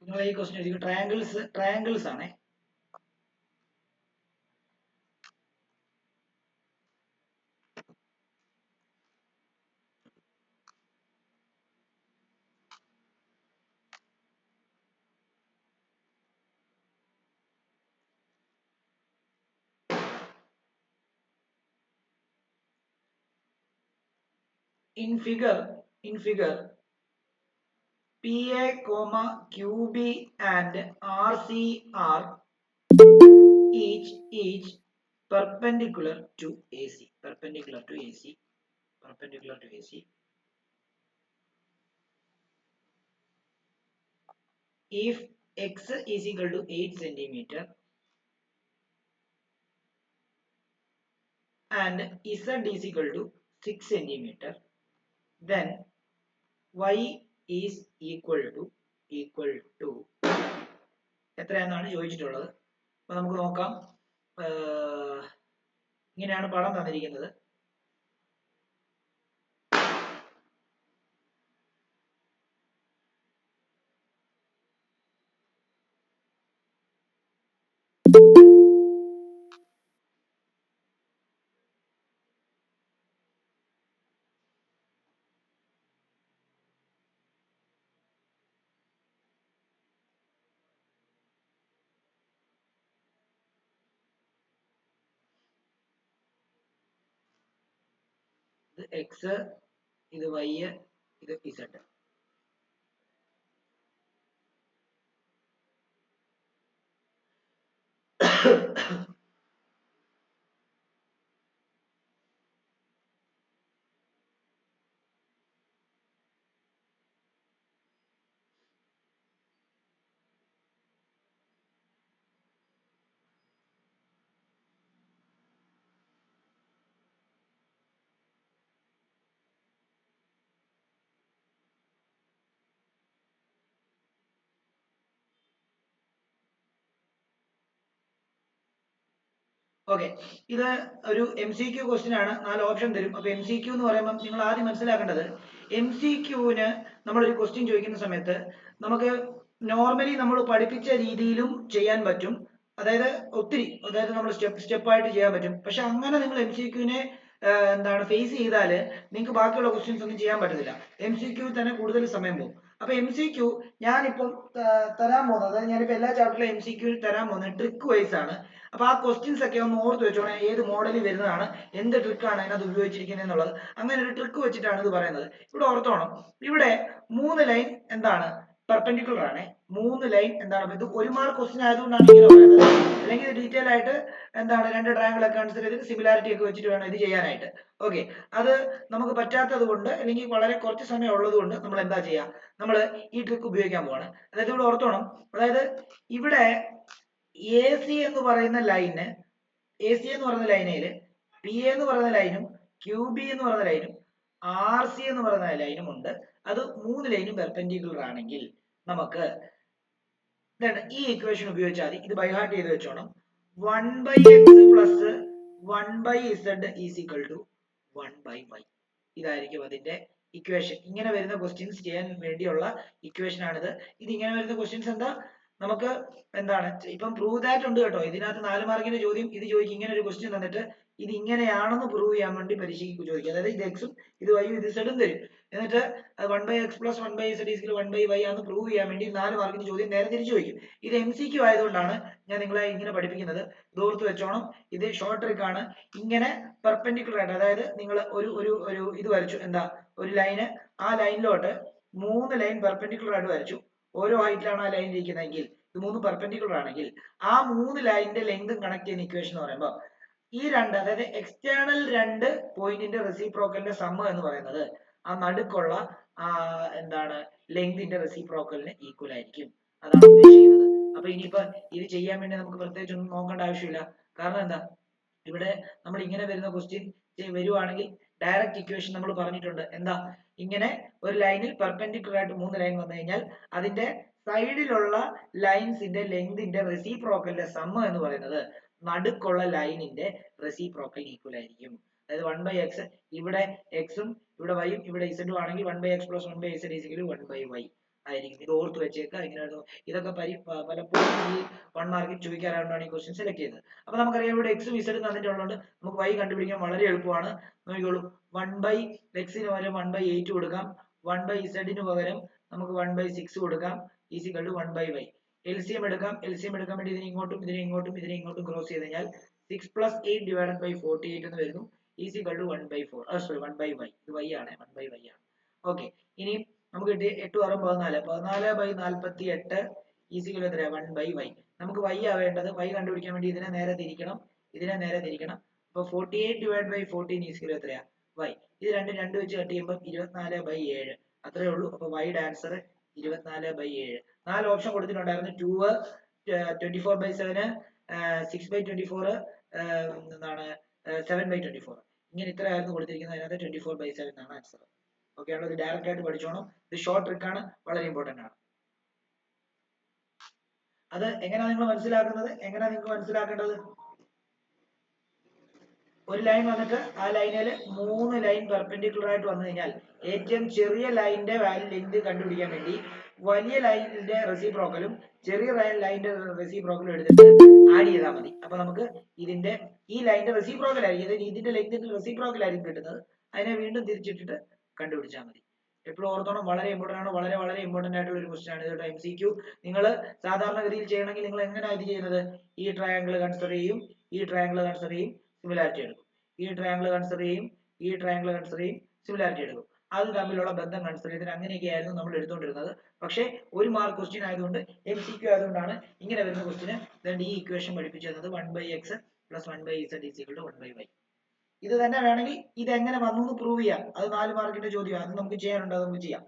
നിങ്ങൾ ഈ question triangles ആണേ. In figure, PA, QB and RC are each perpendicular to AC. If X is equal to 8 centimeter and Z is equal to 6 centimeter, then Y is equal to എത്രയാണെന്നാണ് ചോദിച്ചിട്ടുള്ളത്. അപ്പൊ നമുക്ക് നോക്കാം. ഇങ്ങനെയാണ് പടം തന്നിരിക്കുന്നത്. ഇത് X, ഇത് Y, ഇത് Z. ഓക്കെ, ഇത് ഒരു MCQ ക്വസ്റ്റ്യൻ ആണ്. 4 ഓപ്ഷൻ തരും. അപ്പൊ MCQ എന്ന് പറയുമ്പോൾ നിങ്ങൾ ആദ്യം മനസ്സിലാക്കേണ്ടത്, MCQന് നമ്മളൊരു ക്വസ്റ്റ്യൻ ചോദിക്കുന്ന സമയത്ത് നമുക്ക് നോർമലി നമ്മൾ പഠിപ്പിച്ച രീതിയിലും ചെയ്യാൻ പറ്റും. അതായത് നമ്മൾ സ്റ്റെപ്പ് ആയിട്ട് ചെയ്യാൻ പറ്റും. പക്ഷെ അങ്ങനെ നിങ്ങൾ MCQനെ ഫേസ് ചെയ്താൽ നിങ്ങൾക്ക് ബാക്കിയുള്ള ക്വസ്റ്റ്യൻസ് ഒന്നും ചെയ്യാൻ പറ്റത്തില്ല. MCQ തന്നെ കൂടുതൽ സമയം പോകും. അപ്പൊ MCQ ഞാനിപ്പം തരാൻ പോകുന്നത്, അതായത് ഞാനിപ്പോ എല്ലാ ചാപ്റ്ററിലും MCQ തരാൻ പോകുന്നത് ട്രിക്ക് വൈസ് ആണ്. അപ്പൊ ആ ക്വസ്റ്റ്യൻസ് ഒക്കെ ഒന്ന് ഓർത്ത് വെച്ചോണേ, ഏത് മോഡലിൽ വരുന്നതാണ്, എന്ത് ട്രിക്കാണ് അതിനകത്ത് ഉപയോഗിച്ചിരിക്കുന്നത് എന്നുള്ളത്. അങ്ങനെ ഒരു ട്രിക്ക് വെച്ചിട്ടാണ് ഇത് പറയുന്നത്. ഇവിടെ ഓർത്തോണം, ഇവിടെ 3 ലൈൻ പെർപെൻഡിക്കുലർ ആണ്. 3 ലൈൻ ഇത് 1 മാർക്ക് ക്വസ്റ്റ്യൻ ആയതുകൊണ്ടാണ് ഇങ്ങനെ പറയുന്നത്. അല്ലെങ്കിൽ ഡീറ്റെയിൽ ആയിട്ട് 2 ട്രയാങ്കിൾ ഒക്കെ കൺസിഡർ ചെയ്ത് സിമിലാരിറ്റി ഒക്കെ വെച്ചിട്ട് വേണം ഇത് ചെയ്യാനായിട്ട്. ഓക്കെ, അത് നമുക്ക് പറ്റാത്തത് കൊണ്ട്, അല്ലെങ്കിൽ വളരെ കുറച്ച് സമയം ഉള്ളത് കൊണ്ട് നമ്മൾ എന്താ ചെയ്യുക, നമ്മൾ ഈ ട്രിക്ക് ഉപയോഗിക്കാൻ പോവാണ്. അതായത് ഇവിടെ ഓർത്തോണം, അതായത് ഇവിടെ AC എന്ന് പറയുന്ന ലൈനിൽ PA എന്ന് പറയുന്ന ലൈനും QB എന്ന് പറയുന്ന ലൈനും RC എന്ന് പറയുന്ന ലൈനും ഉണ്ട്. അത് 3 ലൈനും പെർപെൻഡിക്കുലർ ആണെങ്കിൽ നമുക്ക് ഈ ഇക്വേഷൻ ഉപയോഗിച്ചാൽ മതി. ഇത് ബൈ ഹാർട്ട് ചെയ്ത് വെച്ചോണം. 1/x plus 1/z is equal to 1/y. ഇതായിരിക്കും അതിന്റെ ഇക്വേഷൻ. ഇങ്ങനെ വരുന്ന ക്വസ്റ്റ്യൻസ് ചെയ്യാൻ വേണ്ടിയുള്ള ഇക്വേഷൻ ആണിത്. ഇത് ഇങ്ങനെ വരുന്ന ക്വസ്റ്റ്യൻസ് എന്താ, നമുക്ക് ഇപ്പം പ്രൂവ് ദാറ്റ് ഉണ്ട് കേട്ടോ. ഇതിനകത്ത് 4 മാർക്കിന്റെ ചോദ്യം ഇത് ചോദിക്കും. ഇങ്ങനെ ഒരു ക്വസ്റ്റ്യൻ തന്നിട്ട് ഇത് ഇങ്ങനെയാണെന്ന് പ്രൂവ് ചെയ്യാൻ വേണ്ടി പരീക്ഷയ്ക്ക് ചോദിക്കും. അതായത് ഇത് എക്സും ഇത് വൈയും ഇത് സെഡും തരും. എന്നിട്ട് 1/x plus 1/z is 1/y ആണെന്ന് പ്രൂവ് ചെയ്യാൻ വേണ്ടി 4 മാർക്കിന്റെ ചോദ്യം നേരെ തിരിച്ചു ചോദിക്കും. ഇത് MCQ ആയതുകൊണ്ടാണ് ഞാൻ നിങ്ങളെ ഇങ്ങനെ പഠിപ്പിക്കുന്നത്. ഇത് ഓർത്ത് വെച്ചോണം. ഇത് ഷോർട്ട് ട്രിക്ക് ആണ്. ഇങ്ങനെ പെർപെൻഡിക്കുലർ ആയിട്ട്, അതായത് നിങ്ങൾ ഒരു ഇത് വരച്ചു, ഒരു ലൈന്, ആ ലൈനിലോട്ട് 3 ലൈൻ പെർപെൻഡിക്കുലർ ആയിട്ട് വരച്ചു. ഓരോ ഹൈറ്റിലാണ് ആ ലൈൻ ഇരിക്കുന്നതെങ്കിൽ, ഇത് 3 പെർപെൻഡിക്കുലർ ആണെങ്കിൽ ആ 3 ലൈനിന്റെ ലെങ്തും കണക്ട് ചെയ്യുന്ന ഇക്വേഷൻ എന്ന് പറയുമ്പോൾ ഈ അതായത് എക്സ്റ്റേണൽ 2 പോയിന്റിന്റെ റെസിപ്രോക്കലിന്റെ സമ്മ എന്ന് പറയുന്നത് ആ നടുക്കുള്ള ലെങ്തിന്റെ റെസിപ്രോക്കലിന് ഈക്വൽ ആയിരിക്കും. അതാണ് ഉദ്ദേശിക്കുന്നത്. അപ്പൊ ഇനിയിപ്പോ ഇത് ചെയ്യാൻ വേണ്ടി നമുക്ക് പ്രത്യേകിച്ച് ഒന്നും നോക്കേണ്ട ആവശ്യമില്ല. കാരണം ഇവിടെ നമ്മൾ ഇങ്ങനെ വരുന്ന ക്വസ്റ്റ്യൻ വരുവാണെങ്കിൽ ഡയറക്റ്റ് ഇക്വേഷൻ നമ്മൾ പറഞ്ഞിട്ടുണ്ട്. ഇങ്ങനെ ഒരു ലൈനിൽ പെർപെൻഡിക്കുലർ ആയിട്ട് 3 ലൈൻ വന്നു കഴിഞ്ഞാൽ അതിന്റെ സൈഡിലുള്ള ലൈൻസിന്റെ ലെങ്തിന്റെ റെസിപ്രോക്കലിന്റെ സമ്മ എന്ന് പറയുന്നത് നടുക്കുള്ള ലൈനിന്റെ റെസിപ്രോക്കൽ ഈക്വൽ ആയിരിക്കും. അതായത് 1/x, ഇവിടെ എക്സും ഇവിടെ വൈയും ഇവിടെ ഇസഡും ആണെങ്കിൽ 1/x plus 1/z is equal to 1/y. ആയിരിക്കും. ഇത് ഓർത്ത് വെച്ചേക്കുക. ഇങ്ങനെയായിരുന്നു. ഇതൊക്കെ പലപ്പോഴും ഈ 1 മാർക്കിൽ ചോദിക്കാറുണ്ടാണ് ഈ ക്വസ്റ്റ്യൻ സെലക്ട് ചെയ്തത്. അപ്പൊ നമുക്കറിയാം ഇവിടെ എക്സും ഇസഡും തന്നിട്ടുള്ളതുകൊണ്ട് നമുക്ക് y കണ്ടുപിടിക്കാൻ വളരെ എളുപ്പമാണ്. നോക്കിക്കോളൂ, 1/x ന് പകരം 1/8 കൊടുക്കാം, 1/z ന് പകരം നമുക്ക് 1/6 കൊടുക്കാം, ഈസിക്കൽ ടു 1/y. LCM എടുക്കാം. LCM എടുക്കാൻ വേണ്ടി ഇതിനെ ഇങ്ങോട്ടും ഇതിനെ ഇങ്ങോട്ടും ഇതിനെ ഇങ്ങോട്ടും ക്രോസ് ചെയ്ത് കഴിഞ്ഞാൽ 6 + 8 ഡിവൈഡഡ് ബൈ 48 എന്ന് വരുന്നു. Is equal to 1/4. Sorry 1/y. ഇത് y ആണ്, 1/y ആണ്. ഓക്കെ, ഇനി നമുക്ക് കിട്ടി 8 6 14. 14/48 ഈസിക്കൽ എത്രയാ? 1/y. നമുക്ക് y ആ വേണ്ടത്. y കണ്ടുപിടിക്കാൻ വേണ്ടി ഇതിനെ നേരെ തിരിക്കണം, ഇതിനെ നേരെ തിരിക്കണം. അപ്പൊ 48 ഡിവൈഡ് ബൈ 14 ഈസിക്കൽ എത്രയാ? y. ഇത് രണ്ടും 2 വെച്ച് കട്ട് ചെയ്യുമ്പോൾ 24/7 അത്രേ ഉള്ളൂ. അപ്പൊ y യുടെ ആൻസർ 24/7. 4 ഓപ്ഷൻ കൊടുത്തിട്ടുണ്ടായിരുന്നു. 2 24/7, 6/24, എന്താണ് 7/24. ഇങ്ങനെ ഇത്രയായിരുന്നു കൊടുത്തിരിക്കുന്നത്. അതിനകത്ത് 24/7 ആണ് ആൻസർ. ഓക്കെ ആണോ? ഇത് ഡയറക്റ്റ് ആയിട്ട് പഠിച്ചോണം. ഇത് ഷോർട്ട് ട്രിക്ക് ആണ്, വളരെ ഇമ്പോർട്ടന്റ് ആണ്. അത് എങ്ങനെയാ നിങ്ങൾ മനസ്സിലാക്കുന്നത്? എങ്ങനെയാ നിങ്ങൾക്ക് മനസ്സിലാക്കേണ്ടത്? ഒരു ലൈൻ വന്നിട്ട് ആ ലൈനിൽ 3 ലൈൻ പെർപെൻഡിക്കുലർ ആയിട്ട് വന്നു കഴിഞ്ഞാൽ ഏറ്റവും ചെറിയ ലൈനിന്റെ വാല്യൂ ലെങ്ത് കണ്ടുപിടിക്കാൻ വേണ്ടി വലിയ ലൈനിന്റെ റെസിപ്രോക്കലും ചെറിയ ലൈനിന്റെ റെസിപ്രോക്കലും എടുത്തിട്ട് ആഡ് ചെയ്താൽ മതി. അപ്പൊ നമുക്ക് ഇതിന്റെ ഈ ലൈനിന്റെ റെസിപ്രോക്കൽ ആയിരിക്കും, ഇതിന്റെ ലെങ്തിന്റെ റെസിപ്രോക്കൽ ആയിരിക്കും കിട്ടുന്നത്. അതിനെ വീണ്ടും തിരിച്ചിട്ടിട്ട് കണ്ടുപിടിച്ചാൽ മതി. എപ്പോഴും ഓർത്തോണം, വളരെ ഇമ്പോർട്ടന്റ് ആണ്. വളരെ വളരെ ഇമ്പോർട്ടന്റ് ആയിട്ടുള്ള ഒരു ക്വസ്റ്റ്യൻ ആണ് ഇത്. MCQ നിങ്ങൾ സാധാരണഗതിയിൽ ചെയ്യണമെങ്കിൽ നിങ്ങൾ എങ്ങനെയാണ് ഇത് ചെയ്യുന്നത്? ഈ ട്രയാങ്കിൾ കൺസിഡർ ചെയ്യും, ഈ ട്രയാങ്കിൾ കൺസിഡർ ചെയ്യും, സിമിലാരിറ്റി എടുക്കും. ഈ ട്രയാങ്കിൾ കൺസിഡർ ചെയ്യും, ഈ ട്രയാങ്കിൾ കൺസിഡർ ചെയ്യും, സിമിലാരിറ്റി എടുക്കും. അത് തമ്മിലുള്ള ബന്ധം കൺസിഡർ ചെയ്തിട്ട് അങ്ങനെയൊക്കെയായിരുന്നു നമ്മൾ എടുത്തുകൊണ്ടിരുന്നത്. പക്ഷേ 1 മാർക്ക് ക്വസ്റ്റ്യൻ ആയതുകൊണ്ട്, MCQ ആയതുകൊണ്ടാണ് ഇങ്ങനെ വരുന്ന ക്വസ്റ്റ്യന് ഈ ഇക്വേഷൻ പഠിപ്പിച്ചു തന്നത്. 1/x + 1/z = 1/y. ഇത് തന്നെ വേണമെങ്കിൽ ഇത് എങ്ങനെ വന്നു എന്ന് പ്രൂവ് ചെയ്യാം. അത് 4 മാർക്കിന്റെ ചോദ്യമാണ്. അത് നമുക്ക് ചെയ്യാനുണ്ട്, അത് നമുക്ക് ചെയ്യാം.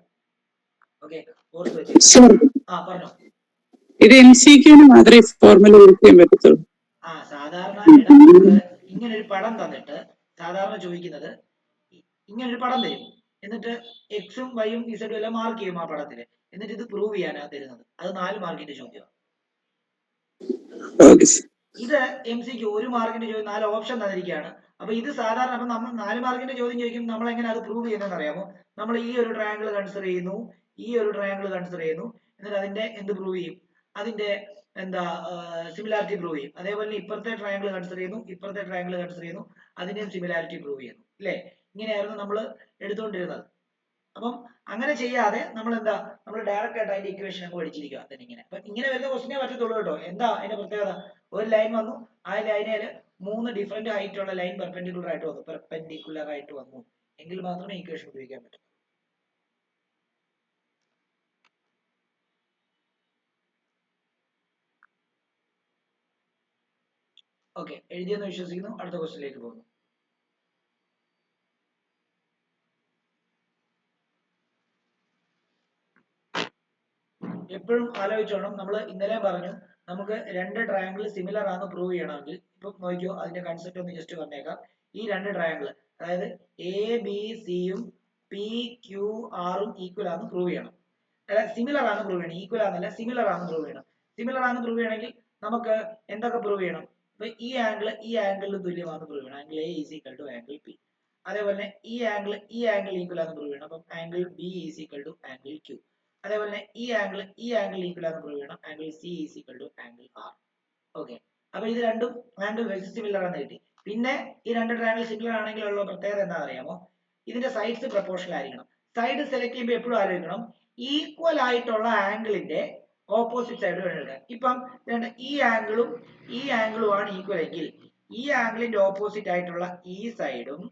ഓക്കെ, ഓർത്ത് വെച്ച്. പറഞ്ഞോ. ഇത് MCQ മാത്രമേ ഫോർമുല യൂസ് ചെയ്യാൻ പറ്റത്തുള്ളൂ. സാധാരണ നമുക്ക് ഇങ്ങനെ ഒരു പടം തന്നിട്ട് സാധാരണ ചോദിക്കുന്നത് ഇങ്ങനെ ഒരു പടം തരും, എന്നിട്ട് എക്സും വൈയും ഇസഡും എല്ലാം മാർക്ക് ചെയ്യും ആ പടത്തില്, എന്നിട്ട് ഇത് പ്രൂവ് ചെയ്യാനാണ് തരുന്നത്. അത് 4 മാർക്കിന്റെ ചോദ്യമാണ്. ഇത് MCQ 1 മാർക്കിന്റെ ചോദ്യം, 4 ഓപ്ഷൻ തന്നിരിക്കുകയാണ്. അപ്പൊ ഇത് സാധാരണ അപ്പൊ നമ്മൾ 4 മാർക്കിന്റെ ചോദ്യം ചോദിക്കുമ്പോൾ നമ്മൾ എങ്ങനെ അത് പ്രൂവ് ചെയ്യുന്നതെന്ന് അറിയാമോ? നമ്മൾ ഈ ഒരു ട്രയാങ്കിൾ കൺസിഡർ ചെയ്യുന്നു, ഈ ഒരു ട്രയാങ്കിൾ കൺസിഡർ ചെയ്യുന്നു, എന്നിട്ട് അതിന്റെ എന്ത് പ്രൂവ് ചെയ്യും? അതിന്റെ എന്താ സിമിലാരിറ്റി പ്രൂവ് ചെയ്യും. അതേപോലെ ഇപ്പുറത്തെ ട്രയാങ്കിൾ കൺസിഡർ ചെയ്യുന്നു, ഇപ്പുറത്തെ ട്രയാങ്കിൾ കൺസിഡർ ചെയ്യുന്നു, അതിന്റെയും സിമിലാരിറ്റി പ്രൂവ് ചെയ്യുന്നു. അല്ലേ? ഇങ്ങനെയായിരുന്നു നമ്മൾ എടുത്തുകൊണ്ടിരുന്നത്. അപ്പം അങ്ങനെ ചെയ്യാതെ നമ്മൾ ഡയറക്റ്റ് ആയിട്ട് അതിന്റെ ഇക്വേഷൻ അങ്ങ് പഠിച്ചിരിക്കുക തന്നെ ഇങ്ങനെ. അപ്പൊ ഇങ്ങനെ വരുന്ന ക്വസ്റ്റിനെ പറ്റത്തുള്ളൂ കേട്ടോ. എന്താ അതിന്റെ പ്രത്യേകത? ഒരു ലൈൻ വന്നു, ആ ലൈനില് 3 ഡിഫറെന്റ് ഹൈറ്റ് ഉള്ള ലൈൻ പെർപെൻഡിക്കുലർ ആയിട്ട് വന്നു എങ്കിൽ മാത്രമേ ഇക്വേഷൻ ഉപയോഗിക്കാൻ പറ്റൂ. ഓക്കെ, എഴുതിയെന്ന് വിശ്വസിക്കുന്നു. അടുത്ത ക്വസ്റ്റിലേക്ക് പോകുന്നു. എപ്പോഴും ആലോചിച്ചോണം, നമ്മൾ ഇന്നലെ പറഞ്ഞു നമുക്ക് 2 ട്രയാങ്കിൾ സിമിലർ ആണെന്ന് പ്രൂവ് ചെയ്യണമെങ്കിൽ, ഇപ്പൊ നോക്കിയോ അതിന്റെ കൺസെപ്റ്റ് ഒന്ന് ജസ്റ്റ് പറഞ്ഞേക്കാം. ഈ 2 ട്രയാങ്കിൾ, അതായത് ABCയും PQRും ഈക്വൽ ആണെന്ന് പ്രൂവ് ചെയ്യണം. അതായത് സിമിലർ ആണെന്ന് പ്രൂവ് ചെയ്യണം, ഈക്വൽ ആണെന്നല്ല, സിമിലർ ആണെന്ന് പ്രൂവ് ചെയ്യണം. സിമിലർ ആണെന്ന് പ്രൂവ് ചെയ്യണമെങ്കിൽ നമുക്ക് എന്തൊക്കെ പ്രൂവ് ചെയ്യണം? ഇപ്പൊ ഈ ആംഗിളിന് തുല്യമാണെന്ന് പ്രൂവ് ചെയ്യണം. Angle A = angle P. അതേപോലെ ഈ ആംഗിൾ ഈക്വൽ ആണെന്ന് പ്രൂവ് ചെയ്യണം. അപ്പം ആംഗിൾ B = ആംഗിൾ Q. അതേപോലെ ഈ ആംഗിൾ ഈക്വൽ ആണെന്ന് പ്രൂവ് ചെയ്യണം. Angle C = angle R. Okay, അപ്പൊ ഇത് രണ്ടും ആംഗിൾ സിമിലർ ആണെന്ന് കിട്ടി. പിന്നെ ഈ 2 ട്രയാങ്കിൾ സിമിലർ ആണെങ്കിലുള്ള പ്രത്യേകത എന്താ അറിയാമോ? ഇതിന്റെ സൈഡ്സ് പ്രൊപ്പോർഷണൽ ആയിരിക്കണം. സൈഡ് സെലക്ട് ചെയ്യുമ്പോൾ എപ്പോഴും ആലോചിക്കണം, ഈക്വൽ ആയിട്ടുള്ള ആംഗിളിന്റെ ഓപ്പോസിറ്റ് സൈഡ് വേണം എടുക്കാൻ. ഇപ്പം ഈ ആംഗിളും ആണ് ഈക്വൽ എങ്കിൽ ഈ ആംഗിളിന്റെ ഓപ്പോസിറ്റ് ആയിട്ടുള്ള ഈ സൈഡും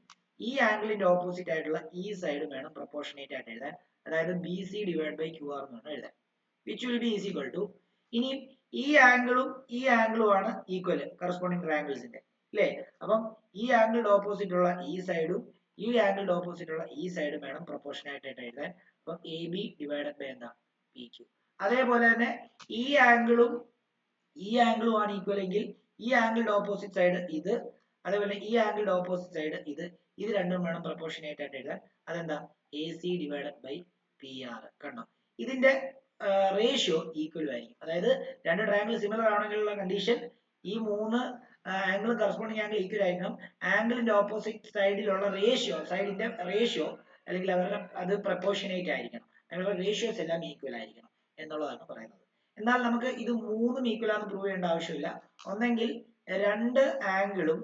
ഈ ആംഗിളിന്റെ ഓപ്പോസിറ്റ് ആയിട്ടുള്ള ഈ സൈഡും വേണം പ്രൊപ്പോർഷനേറ്റ് ആയിട്ട് എഴുതാൻ. അതായത് BC / QR എന്ന് വേണം എഴുതാൻ. which will be is equal to, ഇനി ഈ ആംഗിളും ആണ് ഈക്വൽ കറസ്പോണ്ടിങ് ട്രയാങ്കിൾസിന്റെ, അല്ലേ? അപ്പം ഈ ആംഗിളിന്റെ ഓപ്പോസിറ്റ് ഉള്ള ഈ സൈഡും ഈ ആംഗിളിന്റെ ഓപ്പോസിറ്റ് ഉള്ള ഈ സൈഡും വേണം പ്രൊപ്പോർഷനേറ്റ് ആയിട്ട് എഴുതാൻ. അപ്പം AB / എന്താ? PQ. അതേപോലെ തന്നെ ഈ ആംഗിളും ആണ് ഈക്വൽ എങ്കിൽ ഈ ആംഗിളിന്റെ ഓപ്പോസിറ്റ് സൈഡ് ഇത്, അതേപോലെ ഈ ആംഗിളിന്റെ ഓപ്പോസിറ്റ് സൈഡ് ഇത് രണ്ടും വേണം പ്രൊപ്പോർഷനേറ്റ് ആയിട്ട് എഴുതാൻ. അതെന്താ? AC / PR. കണ്ടോ? ഇതിന്റെ റേഷ്യോ ഈക്വൽ ആയിരിക്കും. അതായത് 2 ട്രയാങ്കിൾ സിമിലർ ആണെങ്കിലുള്ള കണ്ടീഷൻ, ഈ 3 ആംഗിൾ കറസ്പോണ്ടിങ് ആംഗിൾ ഈക്വൽ ആയിരിക്കണം. ആംഗിളിന്റെ ഓപ്പോസിറ്റ് സൈഡിലുള്ള സൈഡിന്റെ റേഷ്യോ അല്ലെങ്കിൽ അവരുടെ അത് പ്രൊപ്പോർഷനേറ്റ് ആയിരിക്കണം. അതിനുള്ള റേഷ്യോസ് എല്ലാം ഈക്വൽ ആയിരിക്കണം എന്നുള്ളതാണ് പറയുന്നത്. എന്നാൽ നമുക്ക് ഇത് മൂന്നും ഈക്വൽ ആണെന്ന് പ്രൂവ് ചെയ്യേണ്ട ആവശ്യമില്ല. ഒന്നെങ്കിൽ രണ്ട് ആംഗിളും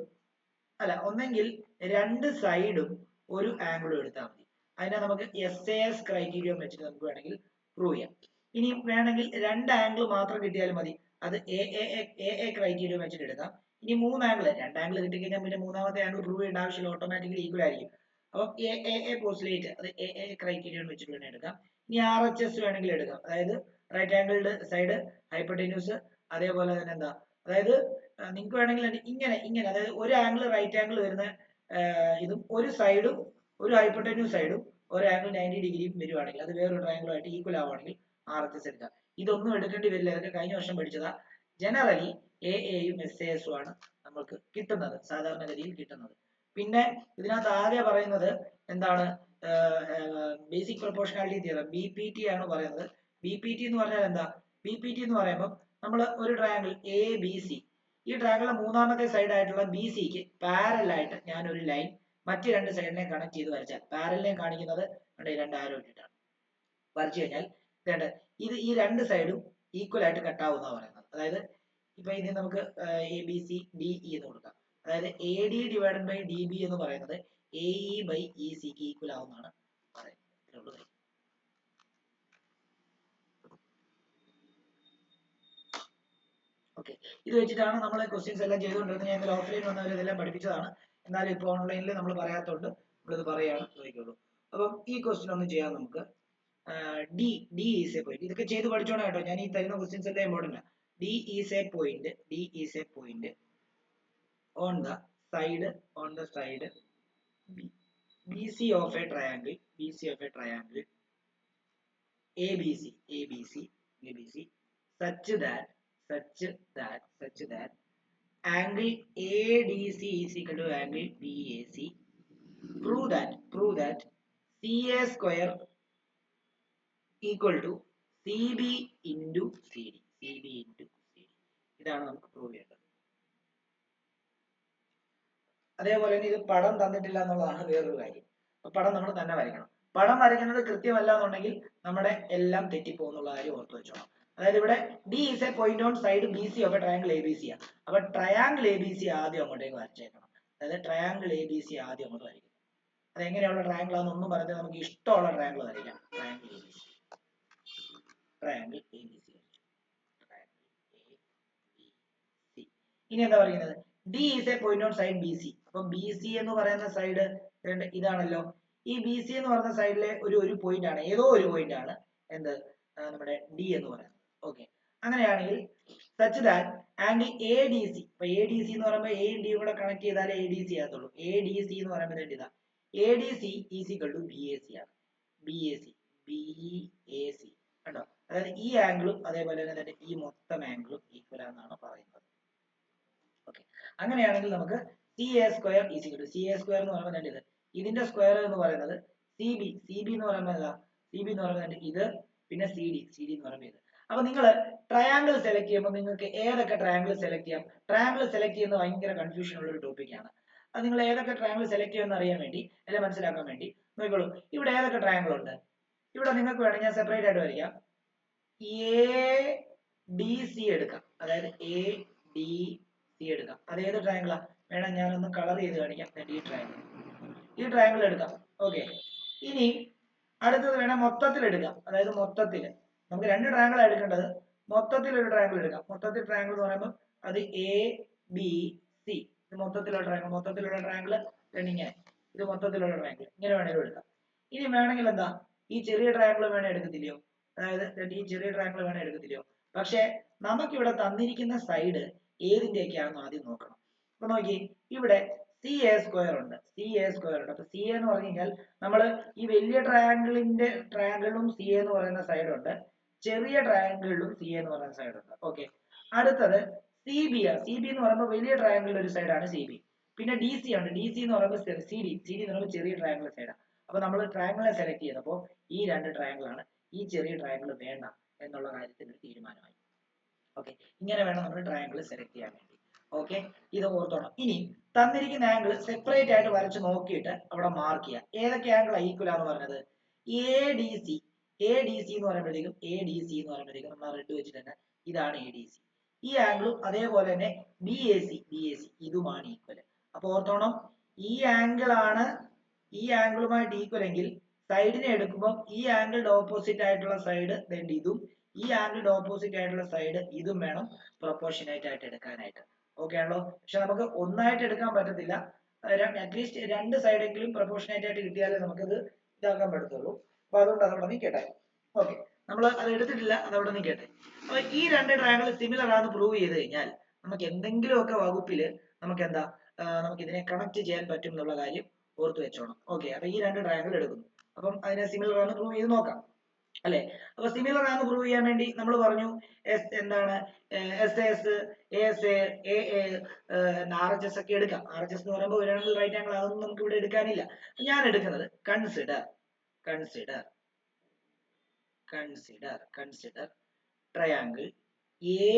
ഒന്നെങ്കിൽ രണ്ട് സൈഡും ഒരു ആംഗിളും എടുത്താൽ മതി. അതിനെ നമുക്ക് SAS ക്രൈറ്റീരിയ വെച്ചിട്ട് നമുക്ക് വേണമെങ്കിൽ പ്രൂവ് ചെയ്യാം. ഇനി വേണമെങ്കിൽ രണ്ട് ആംഗിൾ മാത്രം കിട്ടിയാലും മതി, അത് AA ക്രൈറ്റീരിയ വെച്ചിട്ട് എടുക്കാം. ഇനി മൂന്ന് ആംഗിൾ, രണ്ട് ആംഗിൾ കിട്ടിക്കഴിഞ്ഞാൽ പിന്നെ മൂന്നാമത്തെ ആംഗിൾ പ്രൂവ് ചെയ്യേണ്ട ആവശ്യമില്ല, ഓട്ടോമാറ്റിക്കലി ഈക്വൽ ആയിരിക്കും. അപ്പം AA പോസ്റ്റുലേറ്റ് അത് AA ക്രൈറ്റീരിയ വെച്ചിട്ട് വേണമെങ്കിൽ എടുക്കാം. ഇനി RHS വേണമെങ്കിൽ എടുക്കാം, അതായത് റൈറ്റ് ആംഗിൾഡ് സൈഡ് ഹൈപ്പോട്ടന്യൂസ്, അതേപോലെ തന്നെ എന്താ, അതായത് നിങ്ങൾക്ക് വേണമെങ്കിൽ ഇങ്ങനെ ഇങ്ങനെ, അതായത് ഒരു ആംഗിൾ റൈറ്റ് ആംഗിൾ വരുന്ന ഇതും ഒരു സൈഡും ഒരു ഹൈപ്പോട്ടന്യൂസ് സൈഡും ഒരു ആംഗിൾ 90 ഡിഗ്രിയും വരുവാണെങ്കിൽ അത് വേറൊരു ട്രയാംഗിളുമായിട്ട് ഈക്വൽ ആവുകയാണെങ്കിൽ RHS എടുക്കാം. ഇതൊന്നും എടുക്കേണ്ടി വരില്ല, ഇതൊക്കെ കഴിഞ്ഞ വർഷം പഠിച്ചതാ. ജനറലി AAയും SAS ആണ് നമുക്ക് കിട്ടുന്നത്, സാധാരണഗതിയിൽ കിട്ടുന്നത്. പിന്നെ ഇതിനകത്ത് ആകെ പറയുന്നത് എന്താണ്, ബേസിക് പ്രൊപ്പോർഷണാലിറ്റി തിയറം, BPT ആണ് പറയുന്നത്. BPT എന്ന് പറഞ്ഞാൽ എന്താ? BPT എന്ന് പറയുമ്പോൾ നമ്മൾ ഒരു ട്രയാംഗിൾ ABC, ഈ ട്രയാംഗിളിലെ മൂന്നാമത്തെ സൈഡ് ആയിട്ടുള്ള BCക്ക് പാരലൽ ആയിട്ട് ഞാൻ ഒരു ലൈൻ മറ്റ് രണ്ട് സൈഡിനെ കണക്ട് ചെയ്ത് വരച്ചാൽ, പാരലിനെ കാണിക്കുന്നത് രണ്ട് ആരോ ഇട്ടിട്ടാണ് വരച്ചു കഴിഞ്ഞാൽ ഇത് ഈ രണ്ട് സൈഡും ഈക്വൽ ആയിട്ട് കട്ടാവുന്ന പറയുന്നത്. അതായത് ഇപ്പൊ ഇത് നമുക്ക് ABCDE എന്ന് കൊടുക്കാം. അതായത് AD ഡിവൈഡഡ് ബൈ DB എന്ന് പറയുന്നത് AE ബൈ ECക്ക് ഈക്വൽ ആവുന്നതാണ് പറയുന്നത്. ഓക്കെ, ഇത് വെച്ചിട്ടാണ് നമ്മൾ ക്വസ്റ്റ്യൻസ് എല്ലാം ചെയ്തുകൊണ്ടിരുന്നത്. ഞാൻ ഇന്നലെ ഓഫ്ലൈൻ വന്നവർ ഇതെല്ലാം പഠിപ്പിച്ചതാണ്, എന്നാലും ഇപ്പോൾ ഓൺലൈനിൽ നമ്മൾ പറയാത്തതുകൊണ്ട് നമ്മളിത് പറയാണ് ചോദിക്കുള്ളൂ. അപ്പം ഈ ക്വസ്റ്റ്യൻ ഒന്ന് ചെയ്യാം നമുക്ക്. D is a point, ഇതൊക്കെ ചെയ്ത് പഠിച്ചോണം കേട്ടോ, ഞാൻ ഈ തരുന്ന ക്വസ്റ്റ്യൻസ് എല്ലാം important. D is a point on the side BC of a triangle ABC such that angle ADC is equal to angle BAC. Prove that CA square equal to CB into CD. ഇതാണ് നമുക്ക് prove ചെയ്യേണ്ടത്. അതേപോലെ തന്നെ ഇത് പടം തന്നിട്ടില്ല എന്നുള്ളതാണ് വേറൊരു കാര്യം. പടം നമ്മൾ തന്നെ വരയ്ക്കണം. പടം വരയ്ക്കുന്നത് കൃത്യമല്ല എന്നുണ്ടെങ്കിൽ നമ്മുടെ എല്ലാം തെറ്റിപ്പോകുന്നുള്ള കാര്യം ഓർത്തു വെച്ചോണം. അതായത് ഇവിടെ D is a point on side BC of a triangle ABC ആണ്. അപ്പൊ ട്രയാംഗിൾ ABC ആദ്യം അങ്ങോട്ടേക്ക് വരച്ചേക്കണം. അതായത് ട്രയാംഗിൾ ABC ആദ്യം അങ്ങോട്ട് വരയ്ക്കണം. അതെങ്ങനെയുള്ള ട്രയാംഗിൾ ആണെന്നൊന്നും പറഞ്ഞാൽ നമുക്ക് ഇഷ്ടമുള്ള ട്രയാംഗിൾ വരയ്ക്കാം. Triangle ABC. ഇനി എന്താ പറയുന്നത്? D is a point on side BC. അപ്പൊ BC എന്ന് പറയുന്ന സൈഡ് ഇതാണല്ലോ. ഈ BC എന്ന് പറയുന്ന സൈഡിലെ ഒരു പോയിന്റ് ആണ്, ഏതോ ഒരു പോയിന്റ് ആണ് എന്ത്, നമ്മുടെ D എന്ന് പറയുന്നത്. ഓക്കെ, അങ്ങനെയാണെങ്കിൽ such that angle ADC, ഇപ്പൊ ADC എന്ന് പറയുമ്പോൾ A D കൂടെ കണക്ട് ചെയ്താലേ ADC ആകത്തുള്ളൂ. ADC എന്ന് പറയുമ്പോൾ ഇതാ, ADC is equal to BAC ആണ്. BAC കണ്ടോ? അതായത് ഈ ആംഗിളും അതേപോലെ തന്നെ ഈ മൊത്തം ആംഗിളും ഈക്വൽ ആണെന്നാണ് പറയുന്നത്. ഓക്കെ, അങ്ങനെയാണെങ്കിൽ നമുക്ക് CA square is equal to, CA square എന്ന് പറയുമ്പോൾ ഇത്, ഇതിന്റെ സ്ക്വയർ എന്ന് പറയുന്നത് CB എന്ന് പറയുമ്പോൾ എന്താ, CB എന്ന് പറയുന്നത് ഇത്, പിന്നെ CD എന്ന് പറയുമ്പോൾ ഇത്. അപ്പൊ നിങ്ങൾ ട്രയാംഗിൾ സെലക്ട് ചെയ്യുമ്പോൾ നിങ്ങൾക്ക് ഏതൊക്കെ ട്രയാംഗിൾ സെലക്ട് ചെയ്യാം? ട്രയാംഗിൾ സെലക്ട് ചെയ്യുന്നത് ഭയങ്കര കൺഫ്യൂഷൻ ഉള്ള ഒരു ടോപ്പിക്കാണ്. അത് നിങ്ങൾ ഏതൊക്കെ ട്രയാംഗിൾ സെലക്ട് ചെയ്യുമെന്ന് അറിയാൻ വേണ്ടി, അല്ലെ മനസ്സിലാക്കാൻ വേണ്ടി നോക്കിക്കോളൂ. ഇവിടെ ഏതൊക്കെ ട്രയാംഗിൾ ഉണ്ട്? ഇവിടെ നിങ്ങൾക്ക് വേണമെങ്കിൽ ഞാൻ സെപ്പറേറ്റ് ആയിട്ട് വരയ്ക്കാം. ADC എടുക്കാം, അതായത് ADC എടുക്കാം. അത് ഏത് ട്രയാംഗിളാ? വേണം ഞാനൊന്ന് കളർ ചെയ്ത് കാണിക്കാം. ഈ ട്രയാംഗിൾ എടുക്കാം. ഓക്കെ, ഇനി അടുത്തത് വേണം മൊത്തത്തിൽ എടുക്കാം. അതായത് മൊത്തത്തിൽ നമുക്ക് രണ്ട് ട്രയാംഗിൾ എടുക്കേണ്ടത്, മൊത്തത്തിൽ ഒരു ട്രയാംഗിൾ എടുക്കാം. മൊത്തത്തിൽ ട്രയാംഗിൾ എന്ന് പറയുമ്പോൾ അത് ABC, ഇത് മൊത്തത്തിലുള്ള ട്രയാംഗിൾ ഇങ്ങനെ, ഇത് മൊത്തത്തിലുള്ള ട്രയാംഗിൾ ഇങ്ങനെ വേണമെങ്കിലും എടുക്കാം. ഇനി വേണമെങ്കിൽ എന്താ, ഈ ചെറിയ ട്രയാംഗിൾ വേണേ എടുക്കത്തില്ലയോ? അതായത് ഈ ചെറിയ ട്രയാംഗിൾ വേണേ എടുക്കത്തില്ലയോ? പക്ഷെ നമുക്കിവിടെ തന്നിരിക്കുന്ന സൈഡ് ഏതിന്റെയൊക്കെയാണെന്ന് ആദ്യം നോക്കണം. അപ്പൊ നോക്കി, ഇവിടെ CA സ്ക്വയർ ഉണ്ട്. അപ്പൊ CA എന്ന് പറഞ്ഞു കഴിഞ്ഞാൽ നമ്മൾ ഈ വലിയ ട്രയാംഗിളിലും CA എന്ന് പറയുന്ന സൈഡ് ഉണ്ട്, ചെറിയ ട്രയാംഗിളിലും CA എന്ന് പറയുന്ന സൈഡ് ഉണ്ട്. ഓക്കെ, അടുത്തത് CB ആണ്. CB എന്ന് പറയുമ്പോൾ വലിയ ട്രയാംഗിളിൽ ഒരു സൈഡാണ് CB. പിന്നെ DC ഉണ്ട്. DC എന്ന് പറയുമ്പോൾ CD എന്ന് പറയുമ്പോൾ ചെറിയ ട്രയാംഗിൾ സൈഡാണ്. അപ്പൊ നമ്മൾ ട്രയാംഗിളിനെ സെലക്ട് ചെയ്തപ്പോൾ ഈ രണ്ട് ട്രയാംഗിൾ ആണ്, ഈ ചെറിയ ട്രയാംഗിൾ വേണ്ട എന്നുള്ള കാര്യത്തിൽ ഒരു തീരുമാനമായി. ഓക്കെ, ഇങ്ങനെ വേണം നമ്മൾ ട്രയാംഗിൾ സെലക്ട് ചെയ്യാൻ വേണ്ടി. ഓക്കെ, ഇത് ഓർത്തോണം. ഇനി തന്നിരിക്കുന്ന ആംഗിൾ സെപ്പറേറ്റ് ആയിട്ട് വരച്ച് നോക്കിയിട്ട് അവിടെ മാർക്ക് ചെയ്യുക. ഏതൊക്കെ ആംഗിൾ ഈക്വൽ ആണെന്ന് പറഞ്ഞത്? എ ഡി സി എന്ന് പറയുമ്പോഴത്തേക്കും നമ്മൾ റെഡ് വെച്ചിട്ട് തന്നെ ഇതാണ് എ ഡി സി. ഈ ആംഗിളും അതേപോലെ തന്നെ ബി എ സി ഇതുമാണ് ഈക്വൽ. അപ്പൊ ഓർത്തോണം, ഈ ആംഗിളുമായിട്ട് ഈക്വൽ എങ്കിൽ സൈഡിനെ എടുക്കുമ്പോൾ ഈ ആംഗിളിന്റെ ഓപ്പോസിറ്റ് ആയിട്ടുള്ള സൈഡ് ഇതും, ഈ ആംഗിളിന്റെ ഓപ്പോസിറ്റ് ആയിട്ടുള്ള സൈഡ് ഇതും വേണം പ്രൊപ്പോർഷനേറ്റ് ആയിട്ട് എടുക്കാനായിട്ട്. ഓക്കെ ആണല്ലോ. പക്ഷെ നമുക്ക് ഒന്നായിട്ട് എടുക്കാൻ പറ്റത്തില്ല. അറ്റ്ലീസ്റ്റ് രണ്ട് സൈഡെങ്കിലും പ്രൊപ്പോർഷനേറ്റ് ആയിട്ട് കിട്ടിയാലേ നമുക്കത് ഇതാക്കാൻ പറ്റത്തുള്ളൂ. അപ്പൊ അതുകൊണ്ട് അതവിടെ നിൽക്കട്ടെ. ഓക്കെ, നമ്മൾ അത് എടുത്തിട്ടില്ല, അതവിടെ നിൽക്കട്ടെ. അപ്പൊ ഈ രണ്ട് ട്രയാങ്കിൾ സിമിലർ ആണെന്ന് പ്രൂവ് ചെയ്ത് കഴിഞ്ഞാൽ നമുക്ക് എന്തെങ്കിലുമൊക്കെ വകുപ്പിൽ നമുക്ക് എന്താ നമുക്ക് ഇതിനെ കണക്ട് ചെയ്യാൻ പറ്റും എന്നുള്ള കാര്യം ഓർത്ത് വെച്ചോണം. ഓക്കെ, അപ്പൊ ഈ രണ്ട് ട്രയാങ്കിൾ എടുക്കുന്നു. അപ്പം അതിനെ സിമിലർ ആണെന്ന് പ്രൂവ് ചെയ്ത് നോക്കാം അല്ലെ. അപ്പൊ സിമിലർ ആണെന്ന് പ്രൂവ് ചെയ്യാൻ വേണ്ടി നമ്മൾ പറഞ്ഞു എന്താണ് S S S A R H S ഒക്കെ എടുക്കാം. ആർ എച്ച് എസ് എന്ന് പറയുമ്പോൾ ഒരു ആംഗിൾ റൈറ്റ് ആംഗിൾ അതൊന്നും നമുക്ക് ഇവിടെ എടുക്കാനില്ല. ഞാൻ എടുക്കുന്നത് consider triangle A